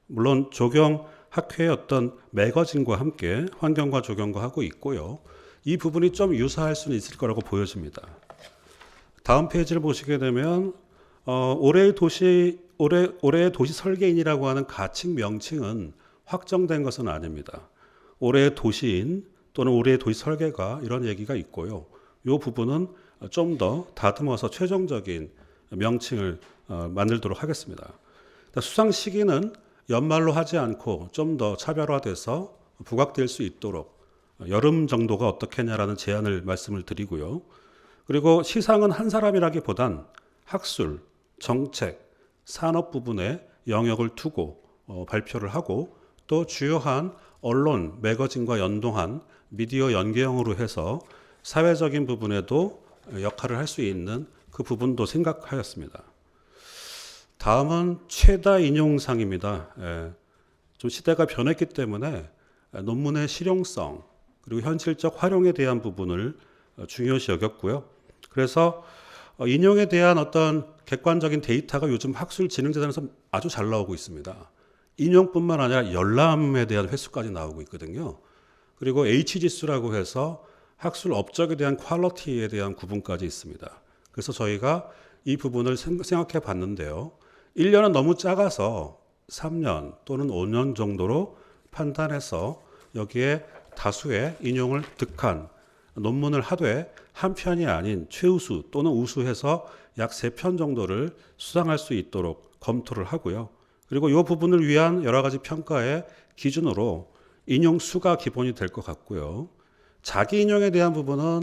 물론 조경학회의 어떤 매거진과 함께 환경과 조경과 하고 있고요. 이 부분이 좀 유사할 수는 있을 거라고 보여집니다. 다음 페이지를 보시게 되면 올해의 도시 설계인이라고 하는 가칭 명칭은 확정된 것은 아닙니다. 올해의 도시인 또는 올해의 도시 설계가 이런 얘기가 있고요. 이 부분은 좀 더 다듬어서 최종적인 명칭을 만들도록 하겠습니다. 수상 시기는 연말로 하지 않고 좀 더 차별화돼서 부각될 수 있도록 여름 정도가 어떻겠냐라는 제안을 말씀을 드리고요. 그리고 시상은 한 사람이라기보단 학술, 정책, 산업 부분에 영역을 두고 발표를 하고 또 주요한 언론, 매거진과 연동한 미디어 연계형으로 해서 사회적인 부분에도 역할을 할 수 있는 그 부분도 생각하였습니다. 다음은 최다 인용상입니다. 좀 시대가 변했기 때문에 논문의 실용성 그리고 현실적 활용에 대한 부분을 중요시 여겼고요. 그래서 인용에 대한 어떤 객관적인 데이터가 요즘 학술진흥재단에서 아주 잘 나오고 있습니다. 인용뿐만 아니라 열람에 대한 횟수까지 나오고 있거든요. 그리고 H지수라고 해서 학술 업적에 대한 퀄리티에 대한 구분까지 있습니다. 그래서 저희가 이 부분을 생각해 봤는데요. 1년은 너무 작아서 3년 또는 5년 정도로 판단해서 여기에 다수의 인용을 득한 논문을 하되 한 편이 아닌 최우수 또는 우수해서 약 3편 정도를 수상할 수 있도록 검토를 하고요. 그리고 이 부분을 위한 여러 가지 평가의 기준으로 인용 수가 기본이 될 것 같고요. 자기 인용에 대한 부분은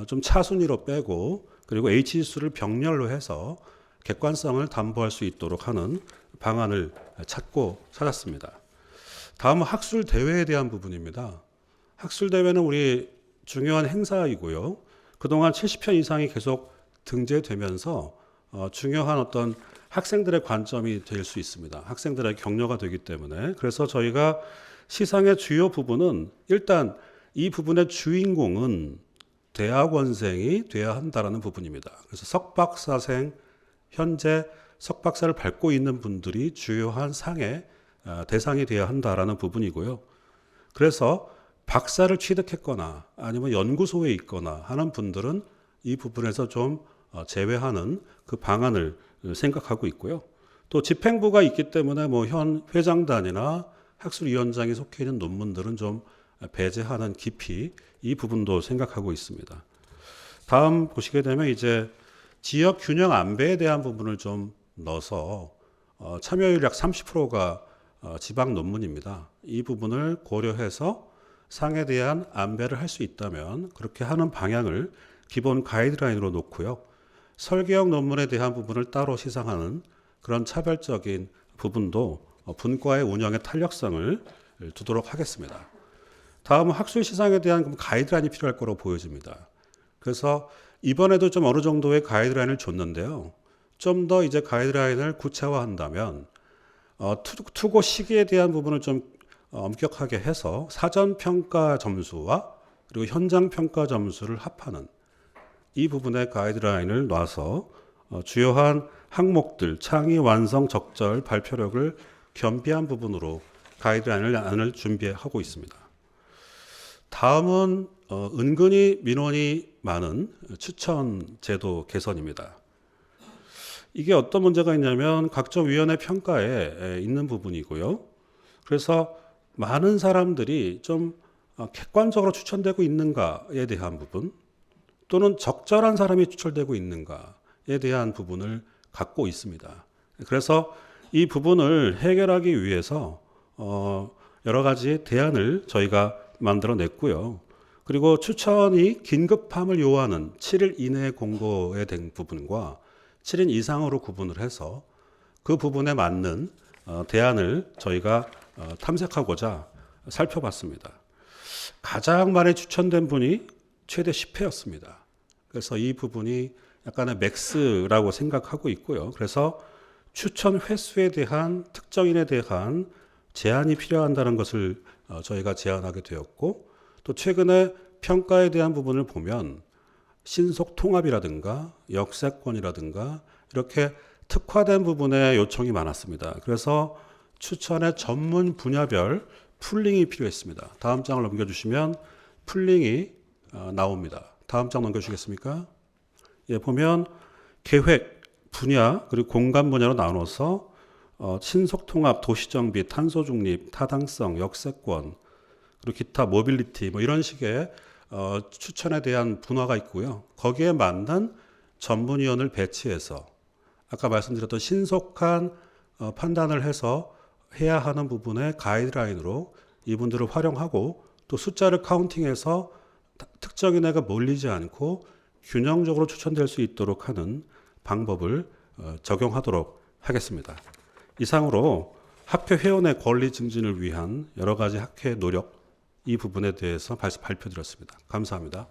좀 차순위로 빼고 그리고 H지수를 병렬로 해서 객관성을 담보할 수 있도록 하는 방안을 찾았습니다. 다음은 학술 대회에 대한 부분입니다. 학술 대회는 우리 중요한 행사이고요. 그동안 70편 이상이 계속 등재되면서 중요한 어떤 학생들의 관점이 될 수 있습니다. 학생들의 격려가 되기 때문에. 그래서 저희가 시상의 주요 부분은 일단 이 부분의 주인공은 대학원생이 돼야 한다라는 부분입니다. 그래서 석박사생, 현재 석박사를 밟고 있는 분들이 주요한 상의 대상이 되어야 한다라는 부분이고요. 그래서 박사를 취득했거나 아니면 연구소에 있거나 하는 분들은 이 부분에서 좀 제외하는 그 방안을 생각하고 있고요. 또 집행부가 있기 때문에 뭐 현 회장단이나 학술위원장이 속해 있는 논문들은 좀 배제하는 깊이 이 부분도 생각하고 있습니다. 다음 보시게 되면 이제 지역 균형 안배에 대한 부분을 좀 넣어서 참여율 약 30%가 지방 논문입니다. 이 부분을 고려해서 상에 대한 안배를 할 수 있다면 그렇게 하는 방향을 기본 가이드라인으로 놓고요. 설계형 논문에 대한 부분을 따로 시상하는 그런 차별적인 부분도 분과의 운영의 탄력성을 두도록 하겠습니다. 다음은 학술 시상에 대한 가이드라인이 필요할 거로 보여집니다. 그래서 이번에도 좀 어느 정도의 가이드라인을 줬는데요. 좀 더 이제 가이드라인을 구체화한다면 투고 시기에 대한 부분을 좀 엄격하게 해서 사전 평가 점수와 그리고 현장 평가 점수를 합하는 이 부분의 가이드라인을 놔서 주요한 항목들 창의 완성 적절 발표력을 겸비한 부분으로 가이드라인을 준비하고 있습니다. 다음은 은근히 민원이 많은 추천 제도 개선입니다. 이게 어떤 문제가 있냐면 각종 위원회 평가에 있는 부분이고요. 그래서 많은 사람들이 좀 객관적으로 추천되고 있는가에 대한 부분 또는 적절한 사람이 추천되고 있는가에 대한 부분을 갖고 있습니다. 그래서 이 부분을 해결하기 위해서 여러 가지 대안을 저희가 만들어 냈고요. 그리고 추천이 긴급함을 요하는 7일 이내 공고에 대한 부분과 7일 이상으로 구분을 해서 그 부분에 맞는 대안을 저희가 탐색하고자 살펴봤습니다. 가장 많이 추천된 분이 최대 10회였습니다. 그래서 이 부분이 약간의 맥스라고 생각하고 있고요. 그래서 추천 횟수에 대한 특정인에 대한 제한이 필요한다는 것을 저희가 제안하게 되었고 또 최근에 평가에 대한 부분을 보면 신속 통합이라든가 역세권이라든가 이렇게 특화된 부분에 요청이 많았습니다. 그래서 추천의 전문 분야별 풀링이 필요했습니다. 다음 장을 넘겨주시면 풀링이 나옵니다. 다음 장 넘겨주시겠습니까? 예, 보면 계획, 분야 그리고 공간 분야로 나눠서 신속통합, 도시정비, 탄소중립, 타당성, 역세권 그리고 기타 모빌리티 뭐 이런 식의 추천에 대한 분화가 있고요. 거기에 맞는 전문위원을 배치해서 아까 말씀드렸던 신속한 판단을 해서 해야 하는 부분의 가이드라인으로 이분들을 활용하고 또 숫자를 카운팅해서 특정인에게 몰리지 않고 균형적으로 추천될 수 있도록 하는 방법을 적용하도록 하겠습니다. 이상으로 학회 회원의 권리 증진을 위한 여러 가지 학회의 노력, 이 부분에 대해서 발표드렸습니다. 감사합니다.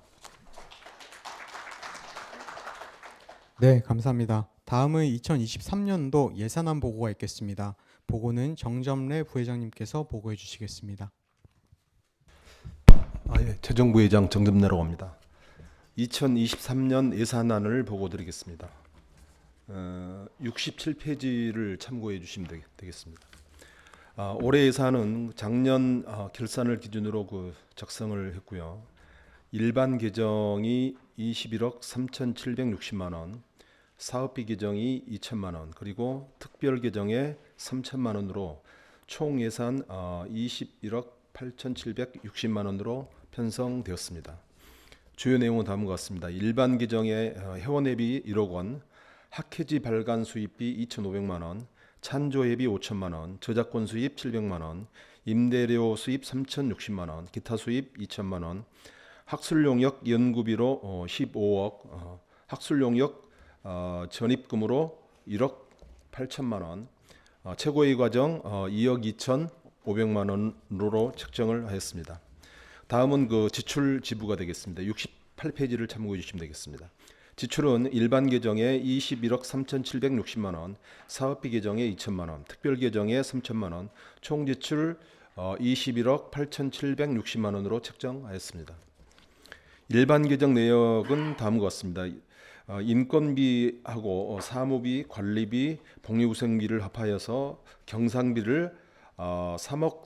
네, 감사합니다. 다음은 2023년도 예산안 보고가 있겠습니다. 보고는 정점래 부회장님께서 보고해 주시겠습니다.
재정부회장 정점래라고 합니다. 2023년 예산안을 보고드리겠습니다. 67페이지를 참고해 주시면 되겠습니다. 올해 예산은 작년 결산을 기준으로 작성을 했고요. 일반 계정이 21억 3,760만 원, 사업비 계정이 2천만 원, 그리고 특별 계정에 3천만 원으로 총 예산 21억 8,760만 원으로 편성되었습니다. 주요 내용은 다음과 같습니다. 일반 계정에 회원회비 1억 원, 학회지 발간 수입비 2,500만 원, 찬조회비 5천만 원, 저작권 수입 700만 원, 임대료 수입 3,060만 원, 기타 수입 2천만 원, 학술용역 연구비로 15억, 학술용역 전입금으로 1억 8천만 원, 최고위 과정 2억 2,500만 원으로 책정을 하였습니다. 다음은 지출 지부가 되겠습니다. 68페이지를 참고해 주시면 되겠습니다. 지출은 일반 계정에 21억 3,760만 원, 사업비 계정에 2천만 원, 특별 계정에 3천만 원, 총 지출 21억 8,760만 원으로 책정하였습니다. 일반 계정 내역은 다음과 같습니다. 인건비하고 사무비, 관리비, 복리후생비를 합하여서 경상비를 3억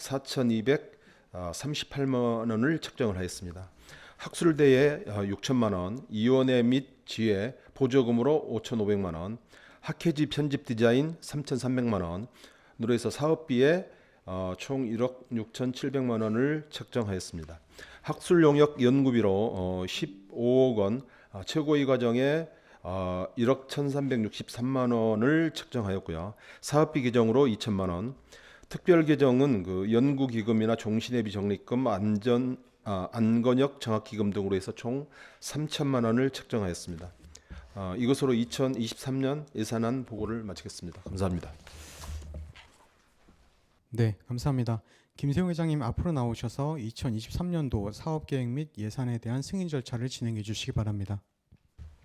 4,238만 원을 책정을 하였습니다. 학술대에 6천만 원, 위원회 및 지회 보조금으로 5,500만 원, 학회지 편집 디자인 3,300만 원으로 해서 사업비에 총 1억 6,700만 원을 책정하였습니다. 학술용역 연구비로 15억 원, 최고위 과정에 1억 1,363만 원을 책정하였고요. 사업비 계정으로 2천만 원, 특별 계정은 연구기금이나 종신회비 적립금, 안건역 정학기금 등으로 해서 총 3천만 원을 책정하였습니다. 이것으로 2023년 예산안 보고를 마치겠습니다. 감사합니다.
네, 감사합니다. 김세용 회장님 앞으로 나오셔서 2023년도 사업계획 및 예산에 대한 승인 절차를 진행해 주시기 바랍니다.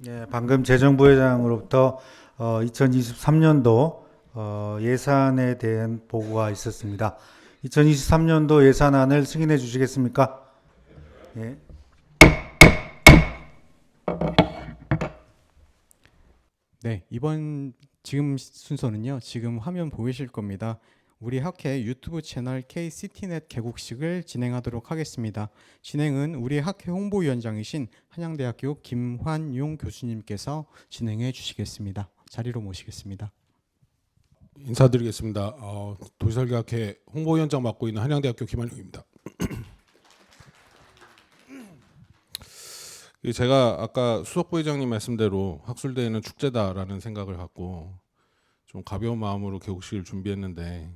예, 방금 재정부회장으로부터 2023년도 예산에 대한 보고가 있었습니다. 2023년도 예산안을 승인해 주시겠습니까? 예.
네, 지금 순서는요. 지금 화면 보이실 겁니다. 우리 학회 유튜브 채널 KCTnet 개국식을 진행하도록 하겠습니다. 진행은 우리 학회 홍보위원장이신 한양대학교 김환용 교수님께서 진행해 주시겠습니다. 자리로 모시겠습니다.
인사드리겠습니다. 도시설계학회 홍보위원장 맡고 있는 한양대학교 김한용입니다. 제가 아까 수석부회장님 말씀대로 학술대회는 축제다라는 생각을 갖고 좀 가벼운 마음으로 개국식을 준비했는데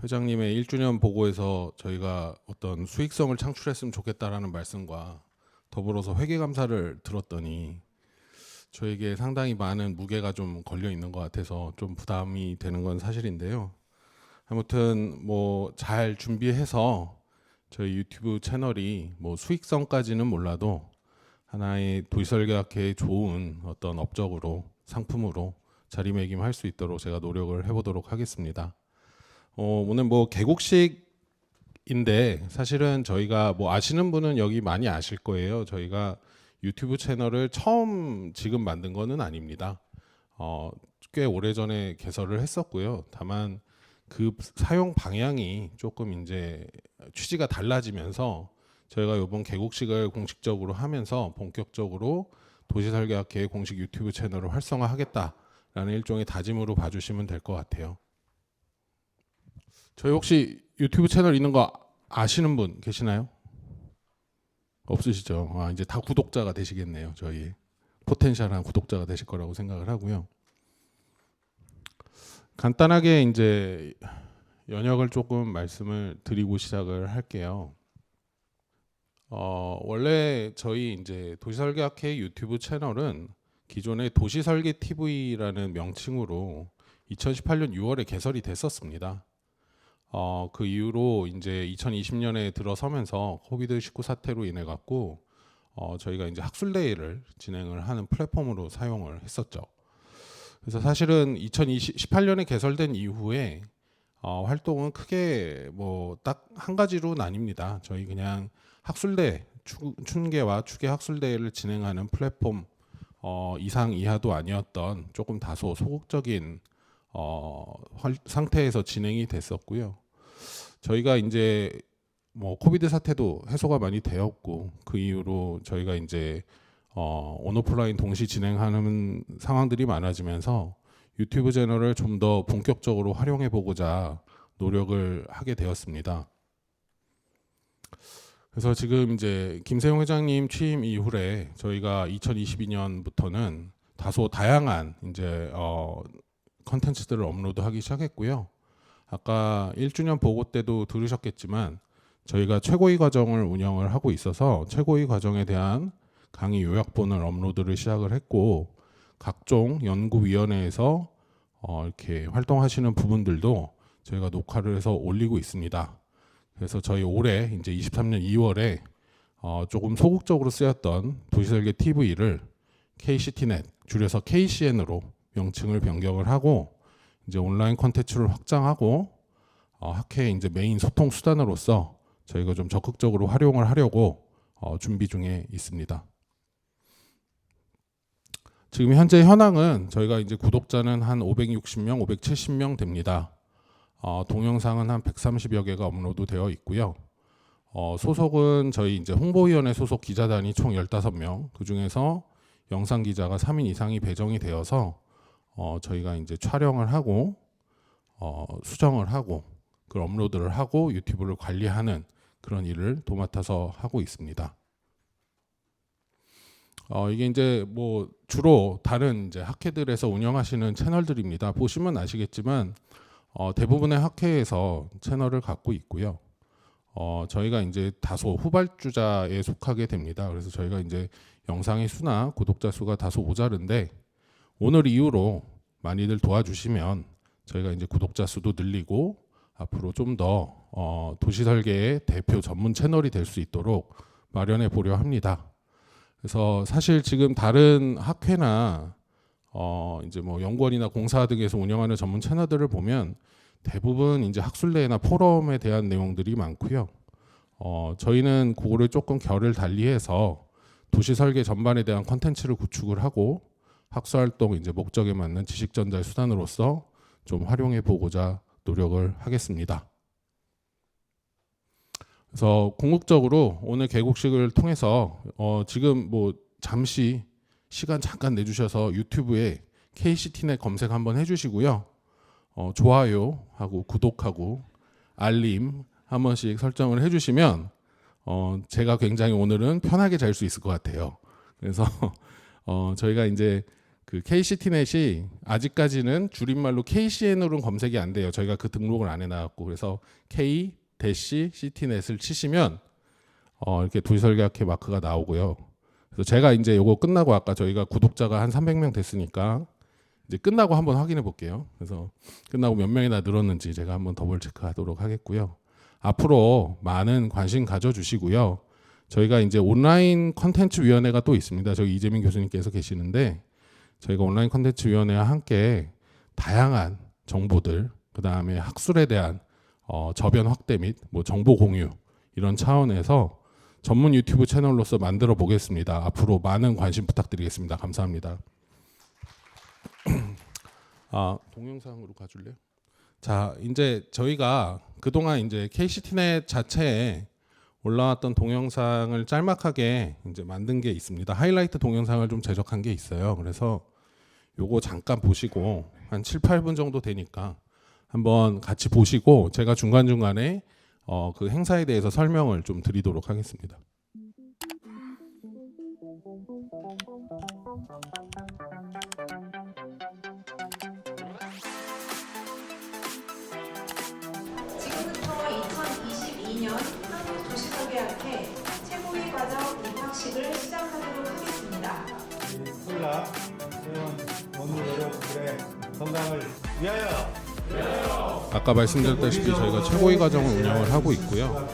회장님의 1주년 보고에서 저희가 어떤 수익성을 창출했으면 좋겠다라는 말씀과 더불어서 회계감사를 들었더니 저에게 상당히 많은 무게가 좀 걸려 있는 것 같아서 좀 부담이 되는 건 사실인데요. 아무튼 잘 준비해서 저희 유튜브 채널이 수익성까지는 몰라도 하나의 도시설계학회의 좋은 어떤 업적으로 상품으로 자리매김할 수 있도록 제가 노력을 해보도록 하겠습니다. 오늘 개국식인데 사실은 저희가 아시는 분은 여기 많이 아실 거예요. 저희가 유튜브 채널을 처음 지금 만든 거는 아닙니다. 꽤 오래전에 개설을 했었고요. 다만 그 사용 방향이 조금 이제 취지가 달라지면서 저희가 이번 개국식을 공식적으로 하면서 본격적으로 도시설계학회의 공식 유튜브 채널을 활성화하겠다라는 일종의 다짐으로 봐주시면 될 것 같아요. 저희 혹시 유튜브 채널 있는 거 아시는 분 계시나요? 없으시죠? 이제 다 구독자가 되시겠네요. 저희 포텐셜한 구독자가 되실 거라고 생각을 하고요. 간단하게 이제 연역을 조금 말씀을 드리고 시작을 할게요. 원래 저희 이제 도시설계학회 유튜브 채널은 기존의 도시설계 TV라는 명칭으로 2018년 6월에 개설이 됐었습니다. 그 이후로 이제 2020년에 들어서면서 코비드-19 사태로 인해 갖고 저희가 이제 학술대회를 진행을 하는 플랫폼으로 사용을 했었죠. 그래서 사실은 2018년에 개설된 이후에 활동은 크게 뭐 딱 한 가지로 나뉩니다. 저희 그냥 학술대 춘계와 추계 학술대회를 진행하는 플랫폼 이상 이하도 아니었던 조금 다소 소극적인 상태에서 진행이 됐었고요. 저희가 이제 뭐 코비드 사태도 해소가 많이 되었고 그 이후로 저희가 이제 온오프라인 동시 진행하는 상황들이 많아지면서 유튜브 채널을 좀 더 본격적으로 활용해 보고자 노력을 하게 되었습니다. 그래서 지금 이제 김세용 회장님 취임 이후에 저희가 2022년부터는 다소 다양한 이제 컨텐츠들을 업로드하기 시작했고요. 아까 1주년 보고 때도 들으셨겠지만 저희가 최고위 과정을 운영을 하고 있어서 최고위 과정에 대한 강의 요약본을 업로드를 시작을 했고 각종 연구위원회에서 이렇게 활동하시는 부분들도 저희가 녹화를 해서 올리고 있습니다. 그래서 저희 올해 이제 23년 2월에 조금 소극적으로 쓰였던 도시설계 TV를 KCTnet 줄여서 KCN으로 명칭을 변경을 하고 이제 온라인 콘텐츠를 확장하고 학회의 이제 메인 소통 수단으로서 저희가 좀 적극적으로 활용을 하려고 준비 중에 있습니다. 지금 현재 현황은 저희가 이제 구독자는 한 560명, 570명 됩니다. 동영상은 한 130여 개가 업로드 되어 있고요. 소속은 저희 이제 홍보위원회 소속 기자단이 총 15명, 그 중에서 영상 기자가 3인 이상이 배정이 되어서 저희가 이제 촬영을 하고 수정을 하고 그걸 업로드를 하고 유튜브를 관리하는 그런 일을 도맡아서 하고 있습니다. 이게 이제 뭐 주로 다른 이제 학회들에서 운영하시는 채널들입니다. 보시면 아시겠지만 대부분의 학회에서 채널을 갖고 있고요. 저희가 이제 다소 후발주자에 속하게 됩니다. 그래서 저희가 이제 영상의 수나 구독자 수가 다소 모자른데 오늘 이후로 많이들 도와주시면 저희가 이제 구독자 수도 늘리고 앞으로 좀 더 도시 설계의 대표 전문 채널이 될 수 있도록 마련해 보려 합니다. 그래서 사실 지금 다른 학회나 이제 뭐 연구원이나 공사 등에서 운영하는 전문 채널들을 보면 대부분 이제 학술대회나 포럼에 대한 내용들이 많고요. 저희는 그거를 조금 결을 달리해서 도시 설계 전반에 대한 컨텐츠를 구축을 하고 학술활동 이제 목적에 맞는 지식 전달 수단으로서 좀 활용해 보고자 노력을 하겠습니다. 그래서 궁극적으로 오늘 개국식을 통해서 지금 뭐 잠시 시간 잠깐 내주셔서 유튜브에 KCTnet 검색 한번 해주시고요. 좋아요하고 구독하고 알림 한 번씩 설정을 해주시면 제가 굉장히 오늘은 편하게 잘 수 있을 것 같아요. 그래서 저희가 이제 그 KCTNet이 아직까지는 줄임말로 KCN으로는 검색이 안 돼요. 저희가 그 등록을 안 해놔갖고 그래서 K-CTNet을 치시면 이렇게 도시설계학회 마크가 나오고요. 그래서 제가 이제 요거 끝나고 아까 저희가 구독자가 한 300명 됐으니까 이제 끝나고 한번 확인해 볼게요. 그래서 끝나고 몇 명이나 늘었는지 제가 한번 더블 체크하도록 하겠고요. 앞으로 많은 관심 가져주시고요. 저희가 이제 온라인 컨텐츠 위원회가 또 있습니다. 저기 이재민 교수님께서 계시는데 저희가 온라인 컨텐츠 위원회와 함께 다양한 정보들, 그 다음에 학술에 대한 저변 확대 및 뭐 정보 공유 이런 차원에서 전문 유튜브 채널로서 만들어 보겠습니다. 앞으로 많은 관심 부탁드리겠습니다. 감사합니다. 동영상으로 가줄래요? 자, 이제 저희가 그동안 이제 KCTnet 자체에 올라왔던 동영상을 짤막하게 이제 만든 게 있습니다. 하이라이트 동영상을 좀 제작한 게 있어요. 그래서 요거 잠깐 보시고 한 7, 8분 정도 되니까 한번 같이 보시고 제가 중간중간에 그 행사에 대해서 설명을 좀 드리도록 하겠습니다.
지금부터 2022년 한국도시설계학회 최고위 과정 입학식을 시작하도록 하겠습니다.
콜라 회원 원우 여러분들의 건강을
아까 말씀드렸다시피 저희가 최고위 과정을 운영을 하고 있고요.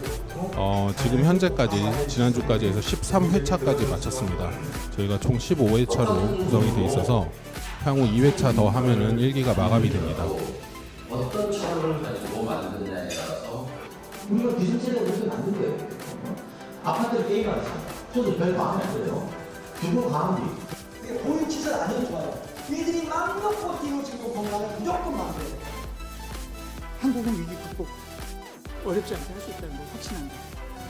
지금 현재까지 지난주까지 해서 13회차까지 마쳤습니다. 저희가 총 15회차로 구성이 돼 있어서 향후 2회차 더 하면은 1기가 마감이 됩니다.
어떤 차를 가지고 만드느냐에 따라서 우리가 기술체를 그렇게 만든 거예요. 아파트를 게임하는 사람 저도 별 마음에 안 들어요. 주거 가운데 보행 시설 안 해도 좋아요. 얘들이 맘 놓고 뛰고 지금 건강을 무조건 만들어요.
한국은 위기 극복 어렵지 않게 할 수 있다는 걸 확신합니다.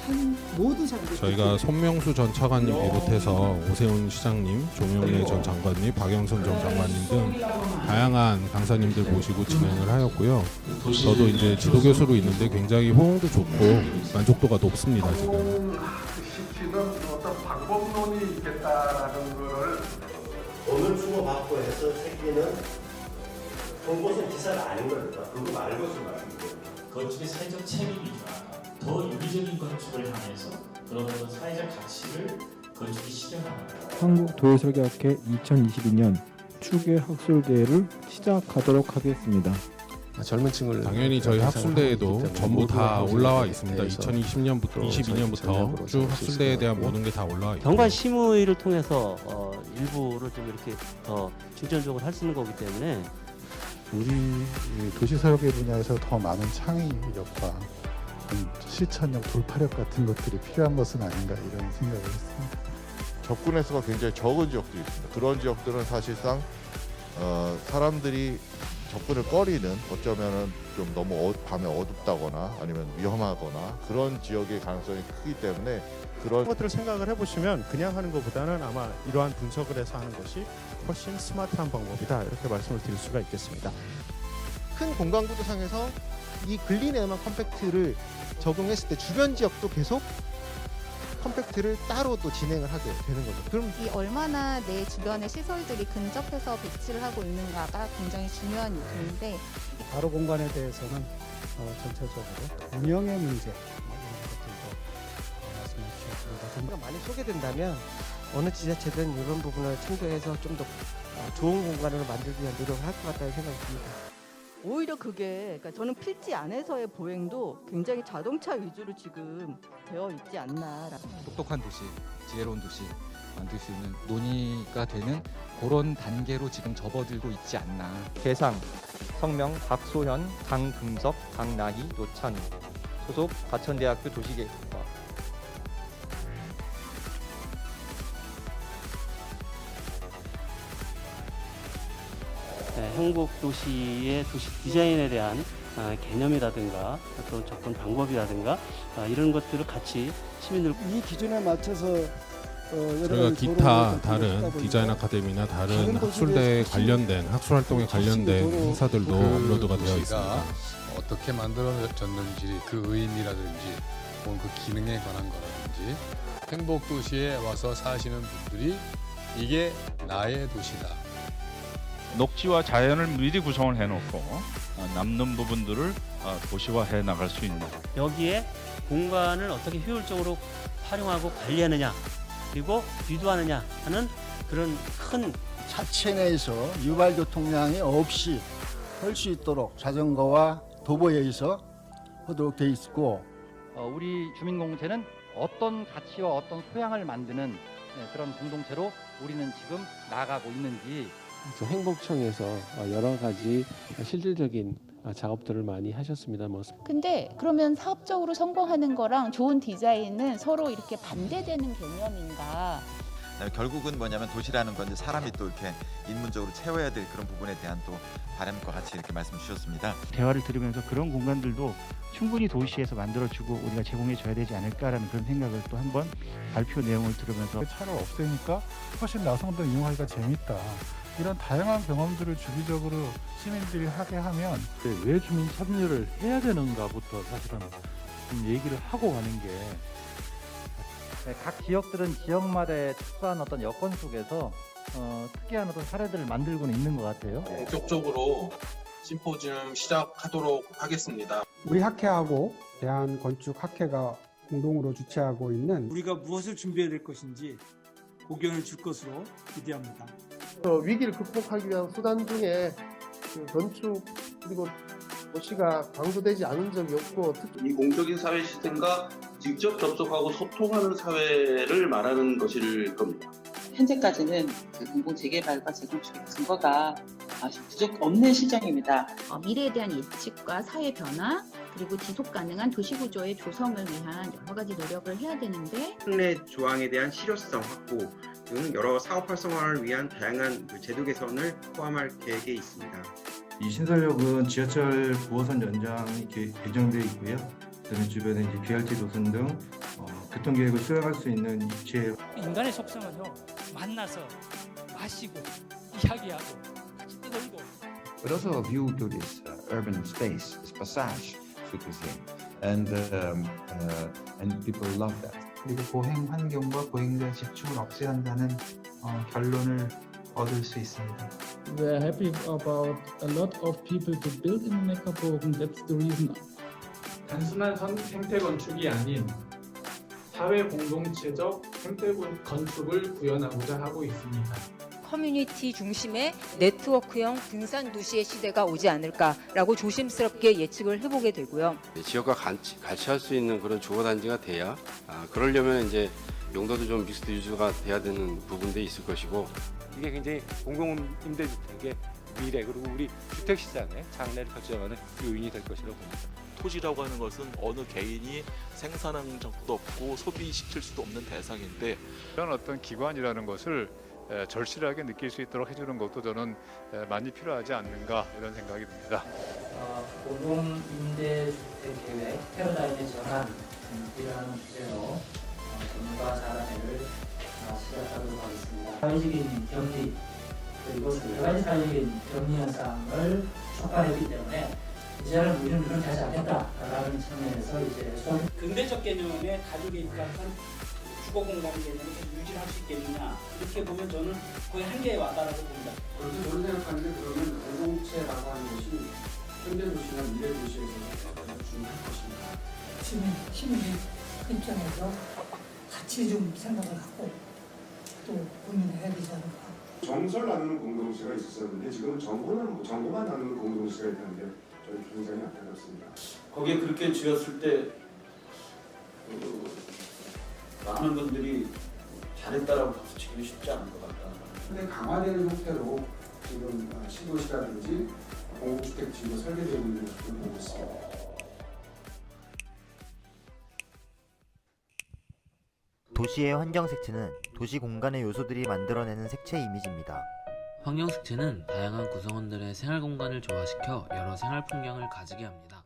한 모든 사람들이
저희가 손명수 전 차관님 비롯해서 오세훈 시장님, 조명래 전 장관님, 박영선 전 장관님 등 다양한 강사님들 모시고 진행을 하였고요. 저도 이제 지도교수로 있는데 굉장히 호응도 좋고 만족도가 높습니다. 지금.
시키는 어떤 방법론이 있겠다라는 거를
돈을 주고받고 해서 생기는 송곳은 기사가 아닌 겁니다. 그거 말고 좀 말씀드려요.
건축의 사회적 책임이자 더 유기적인 건축을 향해서 그러면서 사회적 가치를 건축이 실현합니다.
한국도예설계학회 2022년 추계 학술대회를 시작하도록 하겠습니다.
젊은 층을 당연히 저희 학술대회도 전부 다 올라와 있습니다. 2020년부터 22년부터 쭉 학술대회에 대한 모든 게 다 올라와 있습니다.
경관 심의를 통해서 일부를 좀 이렇게 더 중점적으로 할 수 있는 거기 때문에
우리 도시설계 분야에서 더 많은 창의력과 실천력, 돌파력 같은 것들이 필요한 것은 아닌가 이런 생각을 했습니다.
접근 횟수가 굉장히 적은 지역들이 있습니다. 그런 지역들은 사실상 사람들이 접근을 꺼리는 어쩌면은 좀 너무 밤에 어둡다거나 아니면 위험하거나 그런 지역의 가능성이 크기 때문에 그런
것들을 생각을 해보시면 그냥 하는 것보다는 아마 이러한 분석을 해서 하는 것이 훨씬 스마트한 방법이다 이렇게 말씀을 드릴 수가 있겠습니다.
큰 공간 구도상에서 이 글린에어만 컴팩트를 적용했을 때 주변 지역도 계속 컴팩트를 따로 또 진행을 하게 되는 거죠. 그럼
이 얼마나 내 주변의 시설들이 근접해서 배치를 하고 있는가가 굉장히 중요한 요소인데
바로 공간에 대해서는 전체적으로 운영의 문제 이런 것들도 말씀해 주셨습니다. 많이 소개된다면 어느 지자체든 이런 부분을 참조해서 좀 더 좋은 공간으로 만들기 위한 노력을 할 것 같다는 생각이 듭니다.
오히려 그게 그러니까 저는 필지 안에서의 보행도 굉장히 자동차 위주로 지금 되어 있지 않나.
똑똑한 도시, 지혜로운 도시 만들 수 있는 논의가 되는 그런 단계로 지금 접어들고 있지 않나.
대상, 성명 박소현, 강금석, 강나희, 노찬우 소속 과천대학교 도시계획과
행복 도시의 도시 디자인에 대한 개념이라든가 또 접근 방법이라든가 이런 것들을 같이 시민들
이 기준에 맞춰서
저희가 기타 다른 디자인 아카데미나 다른 학술대에 관련된 학술 활동에 관련된 행사들도 업로드가 되어 있습니다.
어떻게 만들어졌는지 그 의미라든지 혹은 그 기능에 관한 거라든지 행복 도시에 와서 사시는 분들이 이게 나의 도시다.
녹지와 자연을 미리 구성을 해놓고 남는 부분들을 도시화해 나갈 수 있는
여기에 공간을 어떻게 효율적으로 활용하고 관리하느냐 그리고 유도하느냐 하는 그런 큰
자체 내에서 유발 교통량이 없이 할 수 있도록 자전거와 도보에 의해서 하도록 돼 있고
우리 주민공동체는 어떤 가치와 어떤 소양을 만드는 그런 공동체로 우리는 지금 나아가고 있는지
행복청에서 여러 가지 실질적인 작업들을 많이 하셨습니다.
근데 그러면 사업적으로 성공하는 거랑 좋은 디자인은 서로 이렇게 반대되는 개념인가?
결국은 뭐냐면 도시라는 건 이제 사람이 또 이렇게 인문적으로 채워야 될 그런 부분에 대한 또 바람과 같이 이렇게 말씀 주셨습니다.
대화를 들으면서 그런 공간들도 충분히 도시에서 만들어주고 우리가 제공해줘야 되지 않을까라는 그런 생각을 또 한번 발표 내용을 들으면서
차를 없애니까 훨씬 나성도 이용하기가 재밌다. 이런 다양한 경험들을 주기적으로 시민들이 하게 하면
왜 주민 참여를 해야 되는가부터 사실은 좀 얘기를 하고 가는 게 각 지역들은 지역마다의 특수한 어떤 여건 속에서 특이한 어떤 사례들을 만들고는 있는 것 같아요.
본격적으로 심포지엄 시작하도록 하겠습니다.
우리 학회하고 대한건축학회가 공동으로 주최하고 있는
우리가 무엇을 준비해야 될 것인지 고견을 줄 것으로 기대합니다.
위기를 극복하기 위한 수단 중에 그 건축 그리고 도시가 강조되지 않은 적이 없고 특히
이 공적인 사회 시스템과 직접 접속하고 소통하는 사회를 말하는 것일 겁니다.
현재까지는 공공 재개발과 재건축의 증거가 부족 없는 실정입니다.
미래에 대한 예측과 사회 변화 그리고 지속 가능한 도시 구조의 조성을 위한 여러 가지 노력을 해야 되는데
특례 조항에 대한 실효성 확보 등 여러 사업 활성화를 위한 다양한 제도 개선을 포함할 계획에 있습니다.
이 신설역은 지하철 9호선 연장이 예정되어 있고요. 그다음에 주변에 이제 BRT 노선 등 교통 계획을 수행할 수 있는 입체.
인간의 속성은요, 만나서 마시고 이야기하고 같이 떠들고.
But also a view to this urban space, this passage, should we say, and people love that.
그리고 보행 환경과 보행자 집중을 억제한다는 결론을 얻을 수 있습니다.
We're happy about a lot of people to build in Neckarbogen. That's the reason.
단순한 생태 건축이 아닌 사회 공동체적 생태 건축을 구현하고자 하고 있습니다.
커뮤니티 중심의 네트워크형 분산 도시의 시대가 오지 않을까라고 조심스럽게 예측을 해보게 되고요.
지역과 같이 할 수 있는 그런 주거단지가 돼야 그러려면 이제 용도도 좀 믹스드 유즈가 돼야 되는 부분도 있을 것이고
이게 굉장히 공공임대주택의 미래 그리고 우리 주택시장의 장래를 결정하는 요인이 될 것이라고 봅니다.
토지라고 하는 것은 어느 개인이 생산한 적도 없고 소비시킬 수도 없는 대상인데
이런 어떤 기관이라는 것을 절실하게 느낄 수 있도록 해주는 것도 저는 많이 필요하지 않는가 이런 생각이 듭니다.
공공임대주택 계획 패러다임의 전환이라는 주제로 전문가 자문회를 시작하도록 하겠습니다. 사회적인 격리 그리고 여러 가지 사회적인 격리 현상을 촉발했기 때문에 이제는 우리는 그렇게 하지 않겠다라는 측면에서 이제
근대적 개념의 가족에 입각한 주거 공간 개념을 유지할 수 있겠느냐 이렇게 보면 저는 거의 한계에 왔다라고 봅니다.
그래서 저는 생각하는데 그러면 공동체라고 하는 것이 현대 도시나 미래 도시에서 가장 중요할 것입니다.
지금 시민의 입장에서 같이 좀 생각을 하고 또 고민해야 되지 않을까.
정설 나누는 공동체가 있었는데 지금 정보만 나누는 공동체가 있다는데 저는 굉장히 안타깝습니다. 거기에 그렇게 지었을 때 많은 분들이 잘했다라고 박수치기는 쉽지 않은 것 같다. 근데 강화되는 형태로 지금 시도시라든지 공공주택 지구 설계되고 있는 것을 보고 있습니다.
도시의 환경 색채는 도시 공간의 요소들이 만들어내는 색채 이미지입니다.
환경 색채는 다양한 구성원들의 생활 공간을 조화시켜 여러 생활 풍경을 가지게 합니다.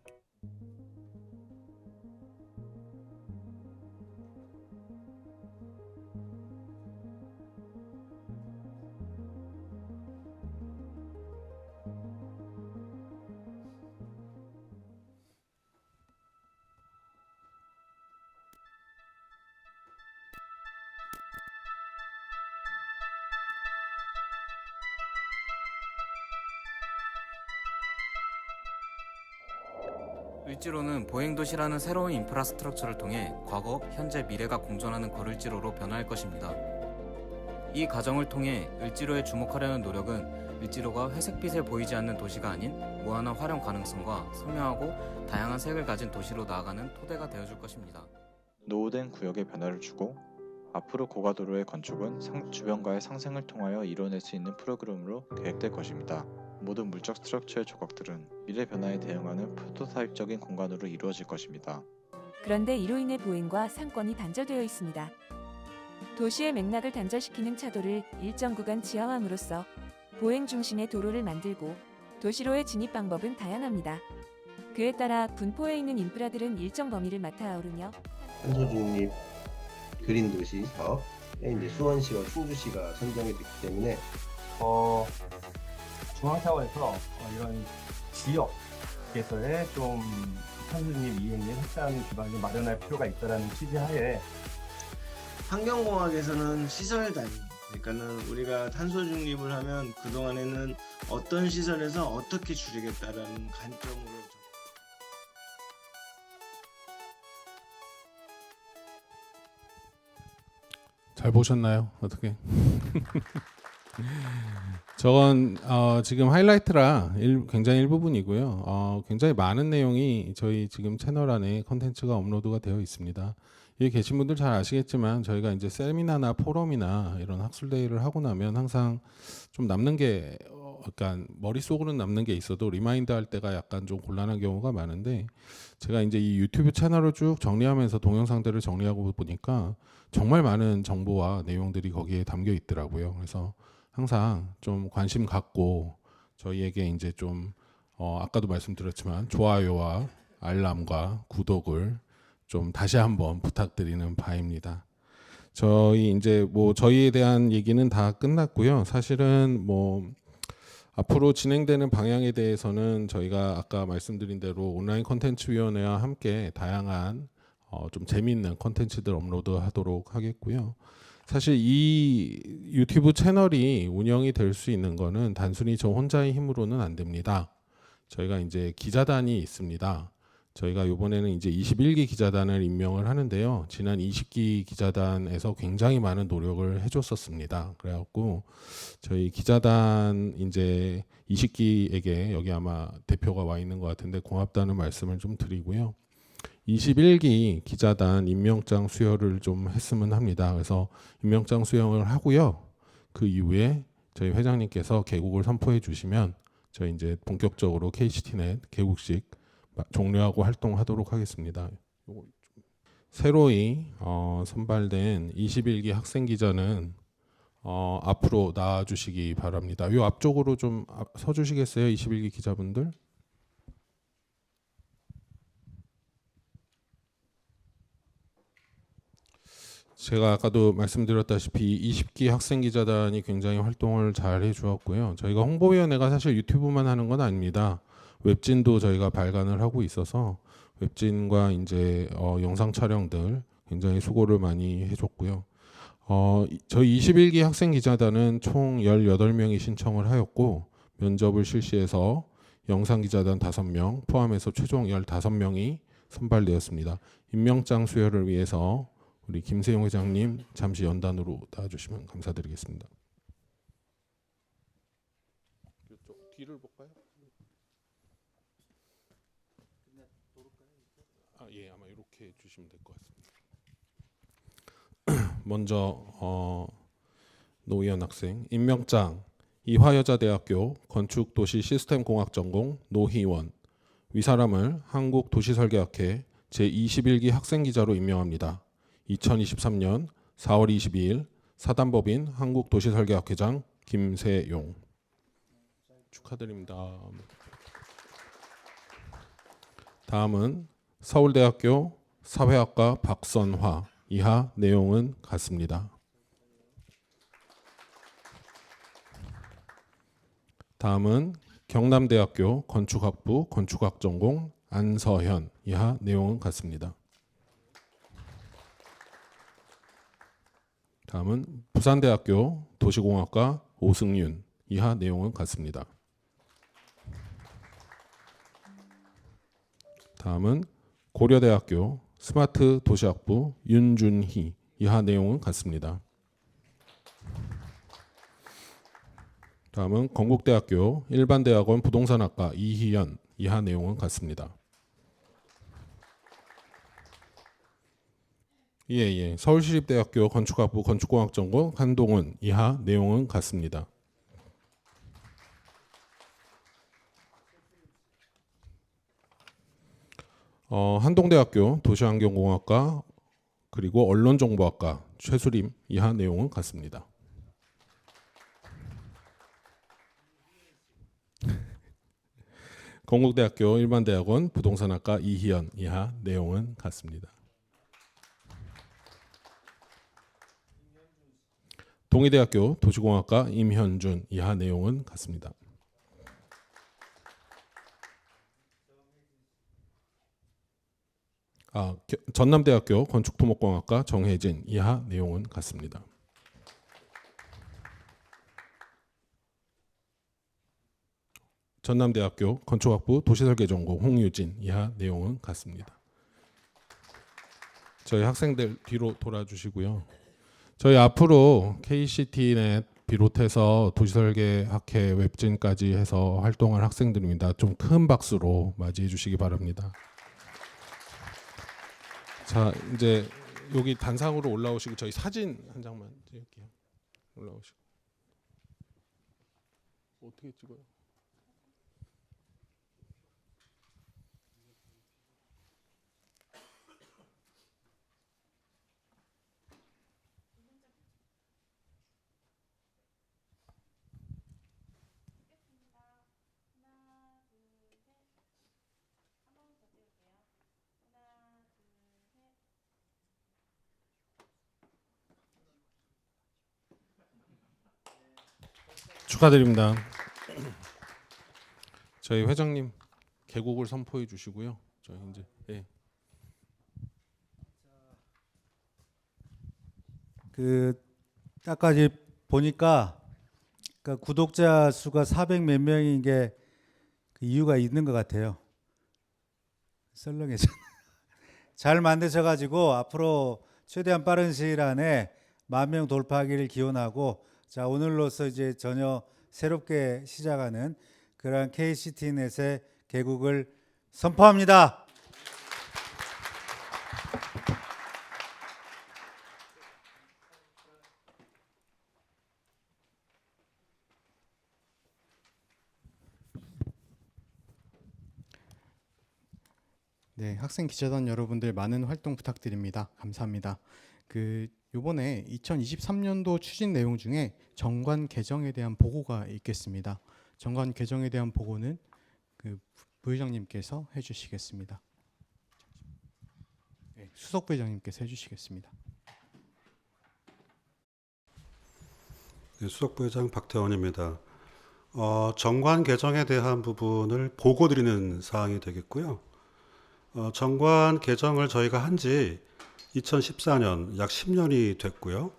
을지로는 보행도시라는 새로운 인프라스트럭처를 통해 과거, 현재, 미래가 공존하는 거릴지로로 변화할 것입니다. 이 과정을 통해 을지로에 주목하려는 노력은 을지로가 회색빛에 보이지 않는 도시가 아닌 무한한 활용 가능성과 선명하고 다양한 색을 가진 도시로 나아가는 토대가 되어줄 것입니다.
노후된 구역에 변화를 주고 앞으로 고가도로의 건축은 주변과의 상생을 통하여 이뤄낼 수 있는 프로그램으로 계획될 것입니다. 모든 물적 스트럭처의 조각들은 미래 변화에 대응하는 프로토타입적인 공간으로 이루어질 것입니다.
그런데 이로 인해 보행과 상권이 단절되어 있습니다. 도시의 맥락을 단절시키는 차도를 일정 구간 지하함으로써 보행 중심의 도로를 만들고 도시로의 진입 방법은 다양합니다. 그에 따라 분포에 있는 인프라들은 일정 범위를 맡아 오르며
탄소 중립 그린 도시 사업에 이제 수원시와 충주시가 선정이 됐기 때문에
중앙타워에서 이런 지역에서의 좀 탄소 중립 이행에 확실한 기반을 마련할 필요가 있다는 취지하에
환경공학에서는 시설 단위, 그러니까는 우리가 탄소 중립을 하면 그동안에는 어떤 시설에서 어떻게 줄이겠다라는 관점으로
잘 보셨나요? 어떻게? 저건 지금 하이라이트라 굉장히 일부분이고요. 굉장히 많은 내용이 저희 지금 채널 안에 컨텐츠가 업로드가 되어 있습니다. 여기 계신 분들 잘 아시겠지만 저희가 이제 세미나나 포럼이나 이런 학술대회를 하고 나면 항상 좀 남는 게 약간 머릿속으로는 남는 게 있어도 리마인드 할 때가 약간 좀 곤란한 경우가 많은데, 제가 이제 이 유튜브 채널을 쭉 정리하면서 동영상들을 정리하고 보니까 정말 많은 정보와 내용들이 거기에 담겨 있더라고요. 그래서 항상 좀 관심 갖고 저희에게 이제 좀 아까도 말씀드렸지만 좋아요와 알람과 구독을 좀 다시 한번 부탁드리는 바입니다. 저희 이제 뭐 저희에 대한 얘기는 다 끝났고요. 사실은 뭐 앞으로 진행되는 방향에 대해서는 저희가 아까 말씀드린 대로 온라인 콘텐츠 위원회와 함께 다양한 좀 재미있는 콘텐츠들 업로드하도록 하겠고요. 사실 이 유튜브 채널이 운영이 될 수 있는 거는 단순히 저 혼자의 힘으로는 안 됩니다. 저희가 이제 기자단이 있습니다. 저희가 이번에는 이제 21기 기자단을 임명을 하는데요. 지난 20기 기자단에서 굉장히 많은 노력을 해줬었습니다. 그래갖고 저희 기자단 이제 20기에게 여기 아마 대표가 와 있는 것 같은데 고맙다는 말씀을 좀 드리고요. 21기 기자단 임명장 수여를 좀 했으면 합니다. 그래서 임명장 수여를 하고요. 그 이후에 저희 회장님께서 개국을 선포해 주시면 저희 이제 본격적으로 KCTnet 개국식 종료하고 활동하도록 하겠습니다. 새로이 선발된 21기 학생 기자는 앞으로 나와 주시기 바랍니다. 요 앞쪽으로 좀 서 주시겠어요? 21기 기자분들. 제가 아까도 말씀드렸다시피 20기 학생 기자단이 굉장히 활동을 잘 해주었고요. 저희가 홍보위원회가 사실 유튜브만 하는 건 아닙니다. 웹진도 저희가 발간을 하고 있어서 웹진과 이제 영상 촬영들 굉장히 수고를 많이 해줬고요. 저희 21기 학생 기자단은 총 18명이 신청을 하였고 면접을 실시해서 영상 기자단 5명 포함해서 최종 15명이 선발되었습니다. 임명장 수여를 위해서 우리 김세용 회장님 잠시 연단으로 나와주시면 감사드리겠습니다. 이쪽 뒤를 볼까요? 예, 아마 이렇게 주시면 될 것 같습니다. 먼저 노희연 학생 임명장 이화여자대학교 건축도시시스템공학 전공 노희원 위사람을 한국도시설계학회 제21기 학생기자로 임명합니다. 2023년 4월 22일 사단법인 한국도시설계학회장 김세용. 축하드립니다. 다음은 서울대학교 사회학과 박선화. 이하 내용은 같습니다. 다음은 경남대학교 건축학부 건축학 전공 안서현. 이하 내용은 같습니다. 다음은 부산대학교 도시공학과 오승윤. 이하 내용은 같습니다. 다음은 고려대학교 스마트 도시학부 윤준희. 이하 내용은 같습니다. 다음은 건국대학교 일반대학원 부동산학과 이희연. 이하 내용은 같습니다. 예. 서울시립대학교 건축학부 건축공학 전공 한동훈. 이하 내용은 같습니다. 한동대학교 도시환경공학과 그리고 언론정보학과 최수림. 이하 내용은 같습니다. 건국대학교 일반대학원 부동산학과 이희연. 이하 내용은 같습니다. 동의대학교 도시공학과 임현준. 이하 내용은 같습니다. 전남대학교 건축토목공학과 정혜진. 이하 내용은 같습니다. 전남대학교 건축학부 도시설계 전공 홍유진. 이하 내용은 같습니다. 저희 학생들 뒤로 돌아주시고요. 저희 앞으로 KCTnet 비롯해서 도시설계학회 웹진까지 해서 활동한 학생들입니다. 좀 큰 박수로 맞이해 주시기 바랍니다. 자, 이제 여기 단상으로 올라오시고 저희 사진 한 장만 찍을게요. 올라오시고. 어떻게 찍어요? 축하드립니다. 저희 회장님 개국을 선포해 주시고요. 저희 이제
그 아까지 보니까 그러니까 구독자 수가 400 몇 명인 게 그 이유가 있는 것 같아요. 썰렁해져. 잘 만드셔가지고 앞으로 최대한 빠른 시일 안에 10,000명 돌파하기를 기원하고, 자, 오늘로서 이제 전혀 새롭게 시작하는 그러한 KCT넷의 개국을 선포합니다.
네, 학생 기자단 여러분들 많은 활동 부탁드립니다. 감사합니다. 요번에 2023년도 추진 내용 중에 정관 개정에 대한 보고가 있겠습니다. 정관 개정에 대한 보고는 부회장님께서 해주시겠습니다. 네, 수석 부회장님께서 해주시겠습니다.
네, 수석 부회장 박태원입니다. 정관 개정에 대한 부분을 보고드리는 사항이 되겠고요. 정관 개정을 저희가 한지 2014년 약 10년이 됐고요.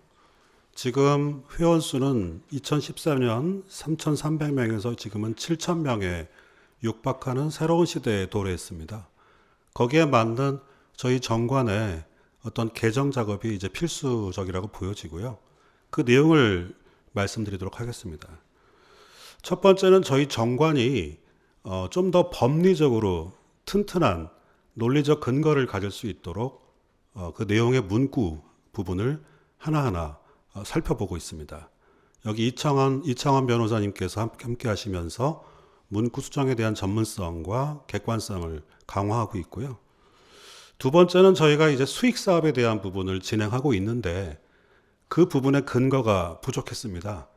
지금 회원 수는 2014년 3,300명에서 지금은 7,000명에 육박하는 새로운 시대에 도래했습니다. 거기에 맞는 저희 정관의 어떤 개정 작업이 이제 필수적이라고 보여지고요. 그 내용을 말씀드리도록 하겠습니다. 첫 번째는 저희 정관이 좀 더 법리적으로 튼튼한 논리적 근거를 가질 수 있도록 그 내용의 문구 부분을 하나하나 살펴보고 있습니다. 여기 이창원 변호사님께서 함께 하시면서 문구 수정에 대한 전문성과 객관성을 강화하고 있고요. 두 번째는 저희가 이제 수익 사업에 대한 부분을 진행하고 있는데 그 부분의 근거가 부족했습니다.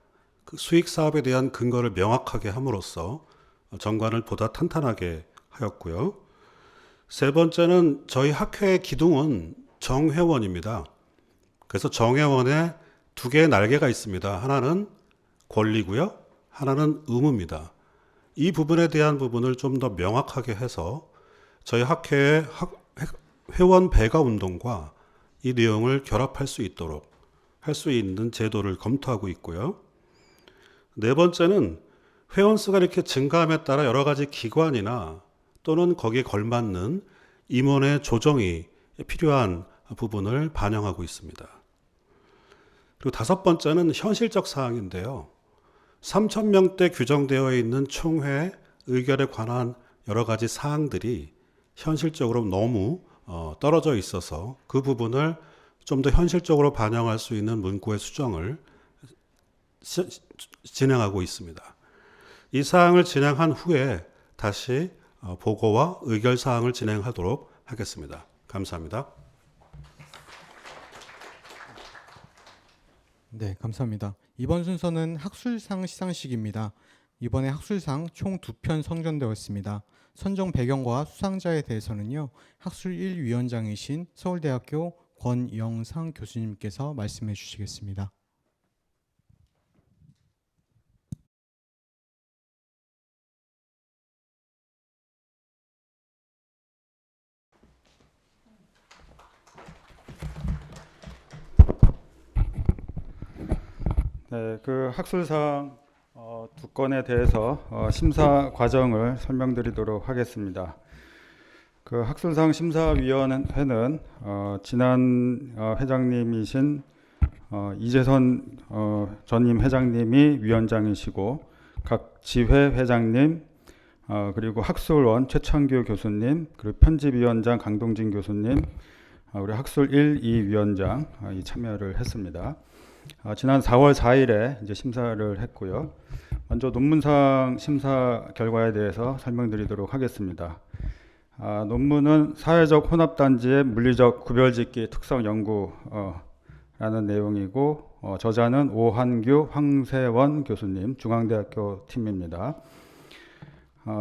그 수익 사업에 대한 근거를 명확하게 함으로써 정관을 보다 탄탄하게 하였고요. 세 번째는 저희 학회의 기둥은 정회원입니다. 그래서 정회원에 두 개의 날개가 있습니다. 하나는 권리고요. 하나는 의무입니다. 이 부분에 대한 부분을 좀 더 명확하게 해서 저희 학회의 회원 배가 운동과 이 내용을 결합할 수 있도록 할 수 있는 제도를 검토하고 있고요. 네 번째는 회원 수가 이렇게 증가함에 따라 여러 가지 기관이나 또는 거기에 걸맞는 임원의 조정이 필요한 부분을 반영하고 있습니다. 그리고 다섯 번째는 현실적 사항인데요. 3,000명대 규정되어 있는 총회 의결에 관한 여러 가지 사항들이 현실적으로 너무 떨어져 있어서 그 부분을 좀 더 현실적으로 반영할 수 있는 문구의 수정을 진행하고 있습니다. 이 사항을 진행한 후에 다시 보고와 의결 사항을 진행하도록 하겠습니다. 감사합니다.
네, 감사합니다. 이번 순서는 학술상 시상식입니다. 이번에 학술상 총 2편 선정되었습니다. 선정 배경과 수상자에 대해서는요, 학술 1위원장이신 서울대학교 권영상 교수님께서 말씀해 주시겠습니다.
네, 그 학술상 2건에 대해서 심사 과정을 설명드리도록 하겠습니다. 그 학술상 심사위원회는 지난 회장님이신 이재선 전임 회장님이 위원장이시고 각 지회 회장님 그리고 학술원 최창규 교수님 그리고 편집위원장 강동진 교수님 우리 학술 1, 2 위원장 참여를 했습니다. 지난 4월 4일에 이제 심사를 했고요. 먼저 논문상 심사 결과에 대해서 설명드리도록 하겠습니다. 논문은 사회적 혼합단지의 물리적 구별짓기 특성 연구라는 내용이고 저자는 오한규, 황세원 교수님, 중앙대학교 팀입니다.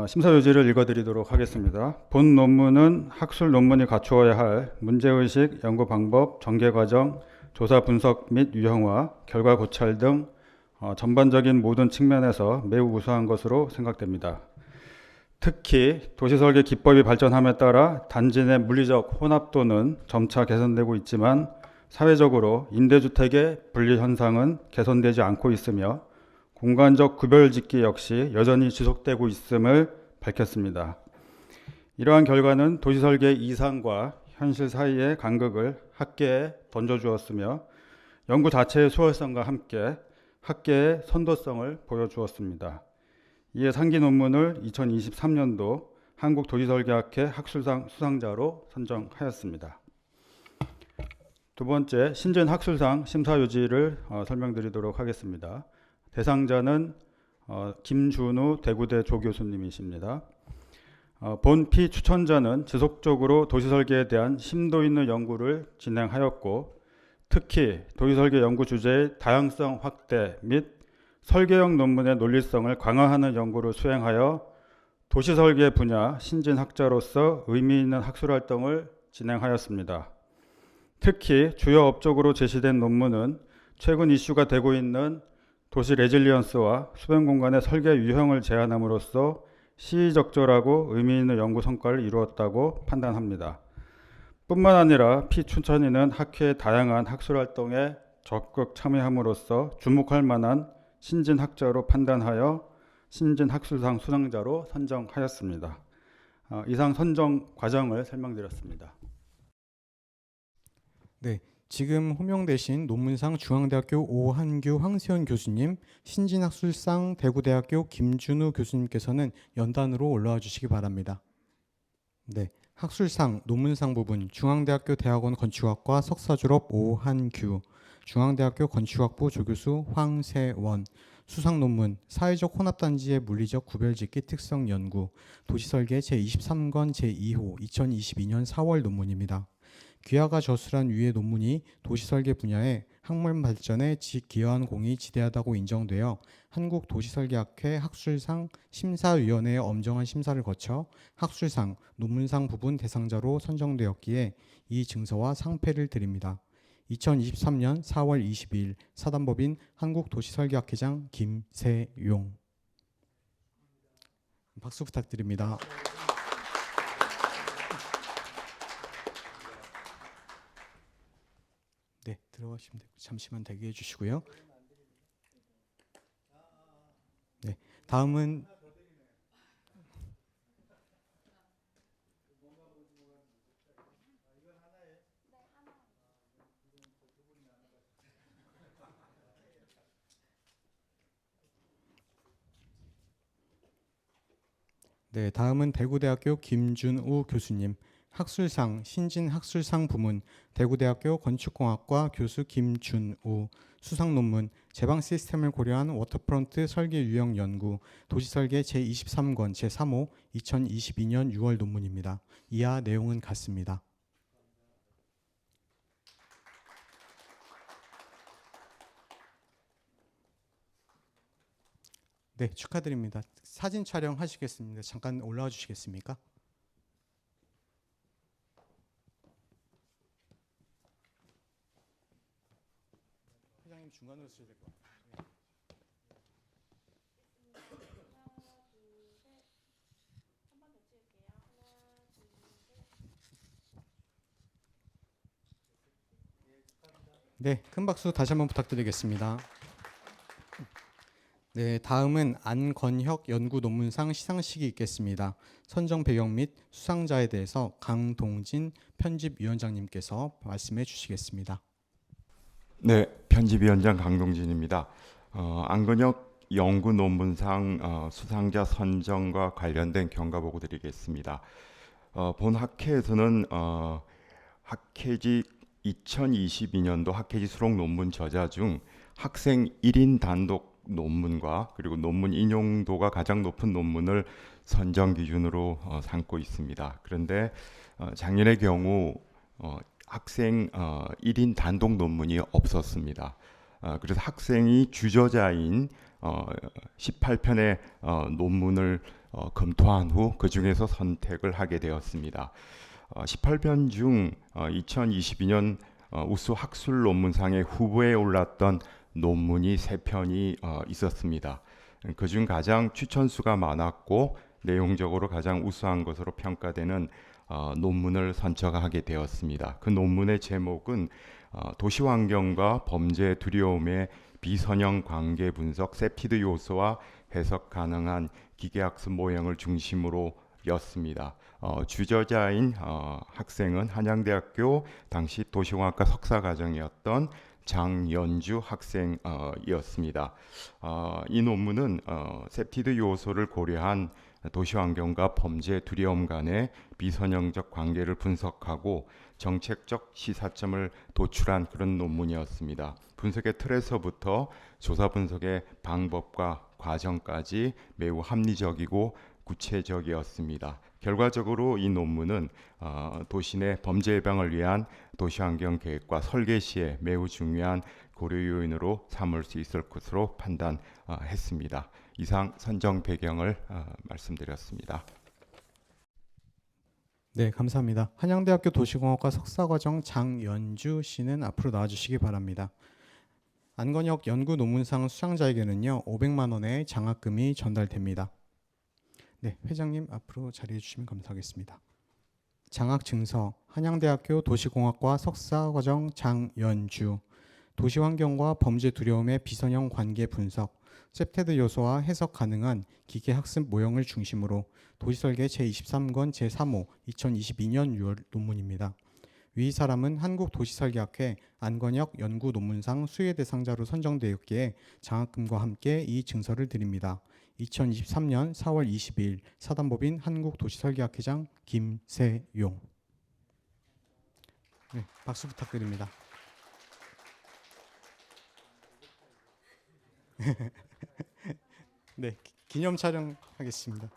심사 요지를 읽어드리도록 하겠습니다. 본 논문은 학술 논문이 갖추어야 할 문제의식, 연구 방법, 전개 과정, 조사 분석 및 유형화, 결과 고찰 등 전반적인 모든 측면에서 매우 우수한 것으로 생각됩니다. 특히 도시설계 기법이 발전함에 따라 단지 내 물리적 혼합도는 점차 개선되고 있지만 사회적으로 임대주택의 분리 현상은 개선되지 않고 있으며 공간적 구별짓기 역시 여전히 지속되고 있음을 밝혔습니다. 이러한 결과는 도시설계의 이상과 현실 사이의 간극을 학계에 던져주었으며 연구 자체의 수월성과 함께 학계의 선도성을 보여주었습니다. 이에 상기 논문을 2023년도 한국도시설계학회 학술상 수상자로 선정하였습니다. 두 번째, 신진 학술상 심사 요지를 설명드리도록 하겠습니다. 대상자는 김준우 대구대 조교수님이십니다. 본 피추천자는 지속적으로 도시설계에 대한 심도 있는 연구를 진행하였고 특히 도시설계 연구 주제의 다양성 확대 및 설계형 논문의 논리성을 강화하는 연구를 수행하여 도시설계 분야 신진학자로서 의미 있는 학술활동을 진행하였습니다. 특히 주요 업적으로 제시된 논문은 최근 이슈가 되고 있는 도시 레질리언스와 수변 공간의 설계 유형을 제안함으로써 시의적절하고 의미 있는 연구 성과를 이루었다고 판단합니다. 뿐만 아니라 피춘천인은 학회의 다양한 학술활동에 적극 참여함으로써 주목할 만한 신진학자로 판단하여 신진학술상 수상자로 선정하였습니다. 이상 선정 과정을 설명드렸습니다.
네, 지금 호명되신 논문상 중앙대학교 오한규, 황세원 교수님, 신진학술상 대구대학교 김준우 교수님께서는 연단으로 올라와 주시기 바랍니다. 네, 학술상 논문상 부분 중앙대학교 대학원 건축학과 석사 졸업 오한규, 중앙대학교 건축학부 조교수 황세원, 수상 논문 사회적 혼합단지의 물리적 구별짓기 특성 연구, 도시설계 제23권 제2호 2022년 4월 논문입니다. 귀하가 저술한 위의 논문이 도시설계 분야의 학문 발전에 기여한 공이 지대하다고 인정되어 한국도시설계학회 학술상 심사위원회의 엄정한 심사를 거쳐 학술상, 논문상 부분 대상자로 선정되었기에 이 증서와 상패를 드립니다. 2023년 4월 22일 사단법인 한국도시설계학회장 김세용. 박수 부탁드립니다. 네, 들어가시면 되고 잠시만 대기해 주시고요. 네, 다음은 대구대학교 김준우 교수님, 학술상 신진학술상 부문 대구대학교 건축공학과 교수 김준우, 수상 논문 제방 시스템을 고려한 워터프런트 설계 유형 연구, 도시설계 제23권 제3호 2022년 6월 논문입니다. 이하 내용은 같습니다. 네, 축하드립니다. 사진 촬영하시겠습니다. 잠깐 올라와 주시겠습니까? 회장님 중간으로 쓰셔야 될 것 같아요. 네, 큰 박수 다시 한번 부탁드리겠습니다. 네, 다음은 안건혁 연구 논문상 시상식이 있겠습니다. 선정 배경 및 수상자에 대해서 강동진 편집위원장님께서 말씀해 주시겠습니다.
네, 편집위원장 강동진입니다. 안건혁 연구 논문상 수상자 선정과 관련된 경과 보고 드리겠습니다. 본 학회에서는 학회지 2022년도 학회지 수록 논문 저자 중 학생 1인 단독 논문과 그리고 논문 인용도가 가장 높은 논문을 선정 기준으로 삼고 있습니다. 그런데 작년의 경우 학생 1인 단독 논문이 없었습니다. 그래서 학생이 주저자인 18편의 논문을 검토한 후 그 중에서 선택을 하게 되었습니다. 18편 중 2022년 우수 학술 논문상의 후보에 올랐던 논문이 3편이 있었습니다. 그중 가장 추천수가 많았고 내용적으로 가장 우수한 것으로 평가되는 논문을 선정하게 되었습니다. 그 논문의 제목은 도시환경과 범죄 두려움의 비선형 관계 분석, 세피드 요소와 해석 가능한 기계학습 모형을 중심으로 였습니다. 주저자인 학생은 한양대학교 당시 도시공학과 석사과정이었던 장연주 학생이었습니다. 이 논문은 세피드 요소를 고려한 도시환경과 범죄 두려움 간의 비선형적 관계를 분석하고 정책적 시사점을 도출한 그런 논문이었습니다. 분석의 틀에서부터 조사 분석의 방법과 과정까지 매우 합리적이고 구체적이었습니다. 결과적으로 이 논문은 도시 내 범죄 예방을 위한 도시환경 계획과 설계 시에 매우 중요한 고려 요인으로 삼을 수 있을 것으로 판단했습니다. 이상 선정 배경을 말씀드렸습니다.
네, 감사합니다. 한양대학교 도시공학과 석사과정 장연주 씨는 앞으로 나와주시기 바랍니다. 안건혁 연구 논문상 수상자에게는요 500만 원의 장학금이 전달됩니다. 네, 회장님 앞으로 자리해 주시면 감사하겠습니다. 장학 증서 한양대학교 도시공학과 석사과정 장연주 도시환경과 범죄 두려움의 비선형 관계 분석 세피드 요소와 해석 가능한 기계학습 모형을 중심으로 도시설계 제23권 제3호 2022년 6월 논문입니다. 위 사람은 한국도시설계학회 안건혁 연구 논문상 수혜 대상자로 선정되었기에 장학금과 함께 이 증서를 드립니다. 2023년 4월 22일 사단법인 한국도시설계학회장 김세용. 네, 박수 부탁드립니다. 네, 기념 촬영하겠습니다.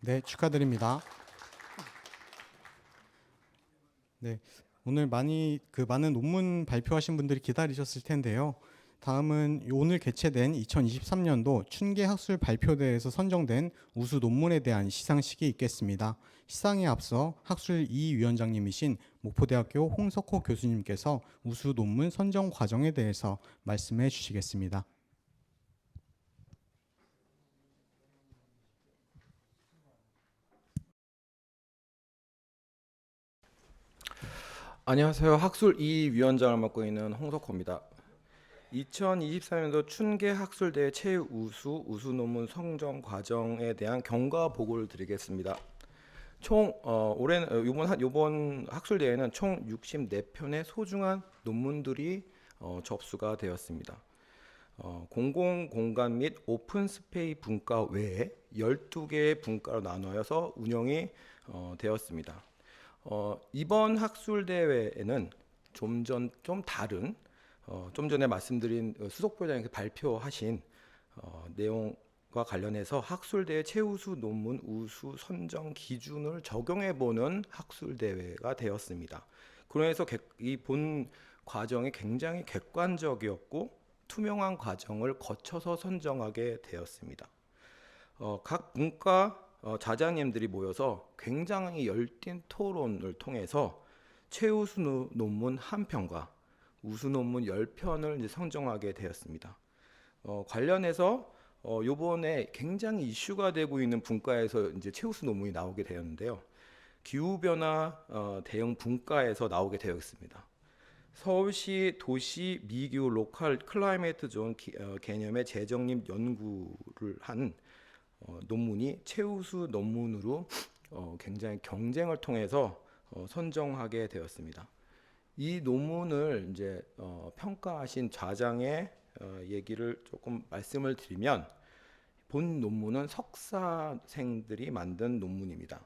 네, 축하드립니다. 네, 오늘 많은 논문 발표하신 분들이 기다리셨을 텐데요. 다음은 오늘 개최된 2023년도 춘계 학술 발표대회에서 선정된 우수 논문에 대한 시상식이 있겠습니다. 시상에 앞서 학술 2 위원장님이신 목포대학교 홍석호 교수님께서 우수 논문 선정 과정에 대해서 말씀해 주시겠습니다.
안녕하세요. 학술 2 위원장을 맡고 있는 홍석호입니다. 2023년도 춘계 학술대회 최우수 우수 논문 선정 과정에 대한 경과 보고를 드리겠습니다. 총 이번 학술대회는 총 64편의 소중한 논문들이 접수가 되었습니다. 공공공간 및 오픈스페이스 분과 외에 12개의 분과로 나누어서 운영이 되었습니다. 이번 학술대회에는 좀 다른 좀 전에 말씀드린 수석부회장님께서 발표하신 내용과 관련해서 학술대회 최우수 논문 우수 선정 기준을 적용해보는 학술대회가 되었습니다. 그래서 이 본 과정이 굉장히 객관적이었고 투명한 과정을 거쳐서 선정하게 되었습니다. 각 분과 자장님들이 모여서 굉장히 열띤 토론을 통해서 최우수 논문 1편과 우수 논문 10편을 이제 선정하게 되었습니다. 관련해서 요번에 굉장히 이슈가 되고 있는 분과에서 이제 최우수 논문이 나오게 되었는데요. 기후변화 대응 분과에서 나오게 되었습니다. 서울시 도시 미기후 로컬 클라이메이트 존 개념의 재정립 연구를 한 논문이 최우수 논문으로 굉장히 경쟁을 통해서 선정하게 되었습니다. 이 논문을 이제 평가하신 좌장의 얘기를 조금 말씀을 드리면, 본 논문은 석사생들이 만든 논문입니다.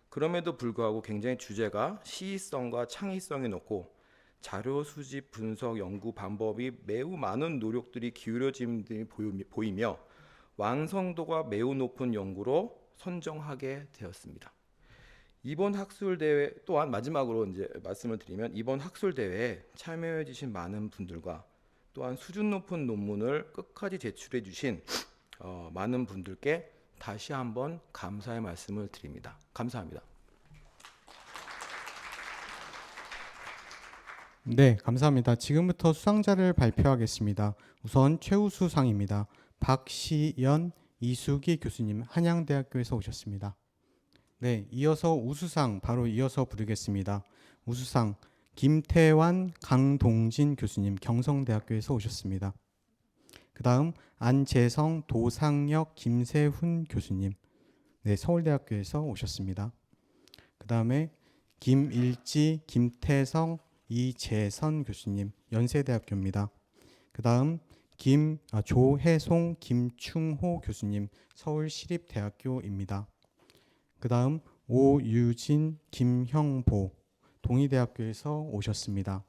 그럼에도 불구하고 굉장히 주제가 시의성과 창의성이 높고 자료 수집, 분석, 연구 방법이 매우 많은 노력들이 기울여짐이 보이며 완성도가 매우 높은 연구로 선정하게 되었습니다. 이번 학술 대회 또한 마지막으로 이제 말씀을 드리면, 이번 학술 대회에 참여해 주신 많은 분들과 또한 수준 높은 논문을 끝까지 제출해 주신 많은 분들께 다시 한번 감사의 말씀을 드립니다. 감사합니다.
네, 감사합니다. 지금부터 수상자를 발표하겠습니다. 우선 최우수상입니다. 박시연, 이수기 교수님, 한양대학교에서 오셨습니다. 네, 이어서 우수상 바로 이어서 부르겠습니다. 우수상 김태환, 강동진 교수님, 경성대학교에서 오셨습니다. 그 다음 안재성, 도상혁, 김세훈 교수님, 네, 서울대학교에서 오셨습니다. 그 다음에 김일지, 김태성, 이재선 교수님, 연세대학교입니다. 그 다음 조혜송, 김충호 교수님, 서울시립대학교입니다. 그 다음 오유진, 김형보, 동의대학교에서 오셨습니다.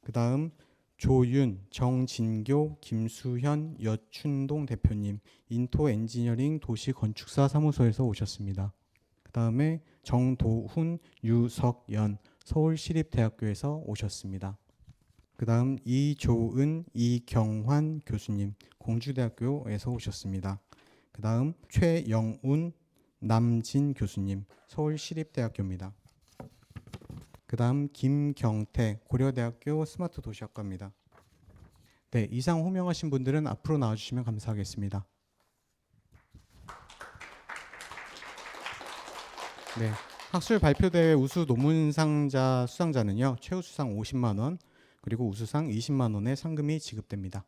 그 다음 조윤, 정진교, 김수현, 여춘동 대표님, 인토엔지니어링 도시건축사 사무소에서 오셨습니다. 그 다음에 정도훈, 유석연, 서울시립대학교에서 오셨습니다. 그 다음 이조은, 이경환 교수님, 공주대학교에서 오셨습니다. 그 다음 최영운, 남진 교수님, 서울시립대학교입니다. 그 다음 김경태, 고려대학교 스마트도시학과입니다. 네, 이상 호명하신 분들은 앞으로 나와주시면 감사하겠습니다. 네, 학술 발표대회 우수 논문상자 수상자는요, 최우수상 50만 원, 그리고 우수상 20만 원의 상금이 지급됩니다.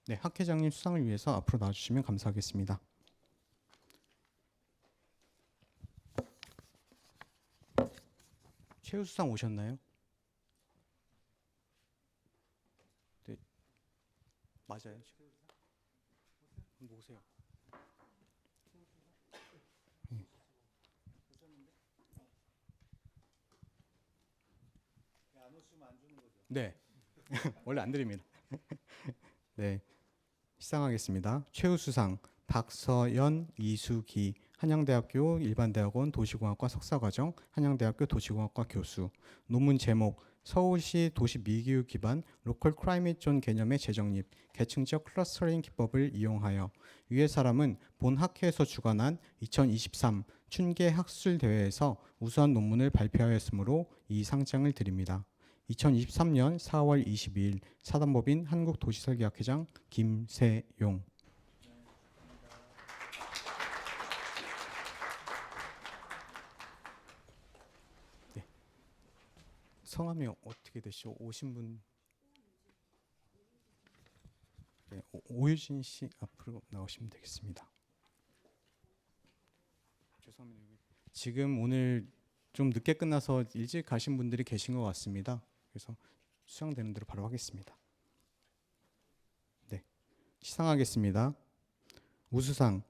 네, 학회장님 수상을 위해서 앞으로 나와주시면 감사하겠습니다. 최우수상 오셨나요? 네, 맞아요. 한번 오세요. 네, 원래 안 드립니다. 네, 시상하겠습니다. 최우수상 박서연, 이수기, 한양대학교 일반대학원 도시공학과 석사과정, 한양대학교 도시공학과 교수. 논문 제목 서울시 도시 미기후 기반 로컬 클라이밋 존 개념의 재정립, 계층적 클러스터링 기법을 이용하여. 위의 사람은 본 학회에서 주관한 2023 춘계 학술 대회에서 우수한 논문을 발표하였으므로 이 상장을 드립니다. 2023년 4월 22일 사단법인 한국도시설계학회장 김세용. 네. 성함이 어떻게 되시죠? 오신 분. 네, 오유진 씨 앞으로 나오시면 되겠습니다. 죄송합니다. 지금 오늘 좀 늦게 끝나서 일찍 가신 분들이 계신 것 같습니다. 그래서 수상되는 대로 바로 하겠습니다. 네, 시상하겠습니다. 우수상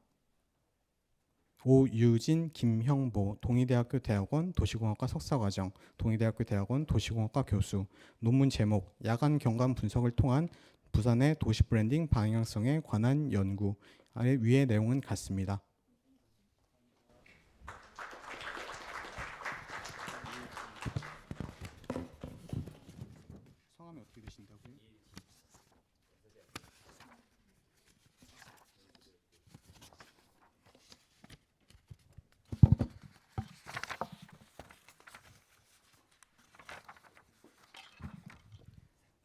오유진, 김형보, 동의대학교 대학원 도시공학과 석사과정, 동의대학교 대학원 도시공학과 교수. 논문 제목 야간 경관 분석을 통한 부산의 도시 브랜딩 방향성에 관한 연구. 아래 위의 내용은 같습니다. 성함이 어떻게 되신다고요?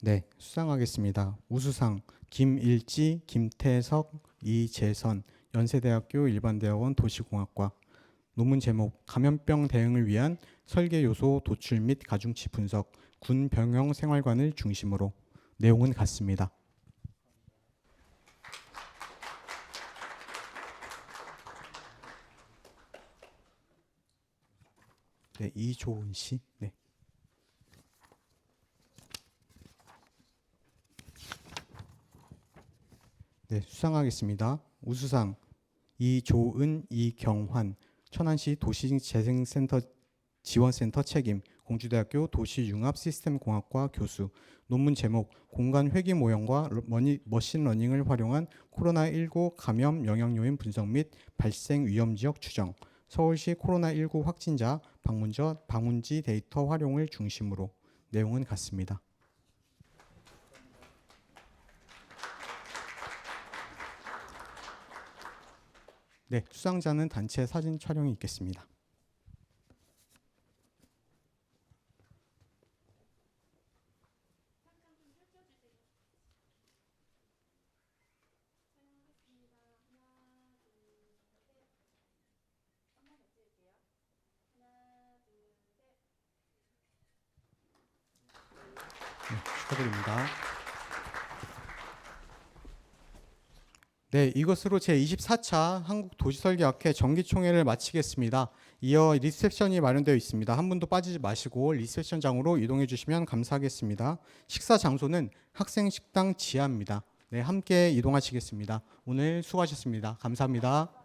네, 수상하겠습니다. 우수상 김일지, 김태석, 이재선, 연세대학교 일반대학원 도시공학과. 논문 제목 감염병 대응을 위한 설계 요소 도출 및 가중치 분석, 군 병영 생활관을 중심으로. 내용은 같습니다. 네, 이조은 씨. 네. 네, 수상하겠습니다. 우수상 이조은, 이경환, 천안시 도시재생센터 지원센터 책임, 공주대학교 도시융합시스템공학과 교수. 논문 제목: 공간 회귀 모형과 머신러닝을 활용한 코로나19 감염 영향 요인 분석 및 발생 위험 지역 추정. 서울시 코로나19 확진자 방문지 데이터 활용을 중심으로. 내용은 같습니다. 네, 수상자는 단체 사진 촬영이 있겠습니다. 네, 축하드립니다. 네, 이것으로 제24차 한국도시설계학회 정기총회를 마치겠습니다. 이어 리셉션이 마련되어 있습니다. 한 분도 빠지지 마시고 리셉션장으로 이동해 주시면 감사하겠습니다. 식사 장소는 학생식당 지하입니다. 네, 함께 이동하시겠습니다. 오늘 수고하셨습니다. 감사합니다.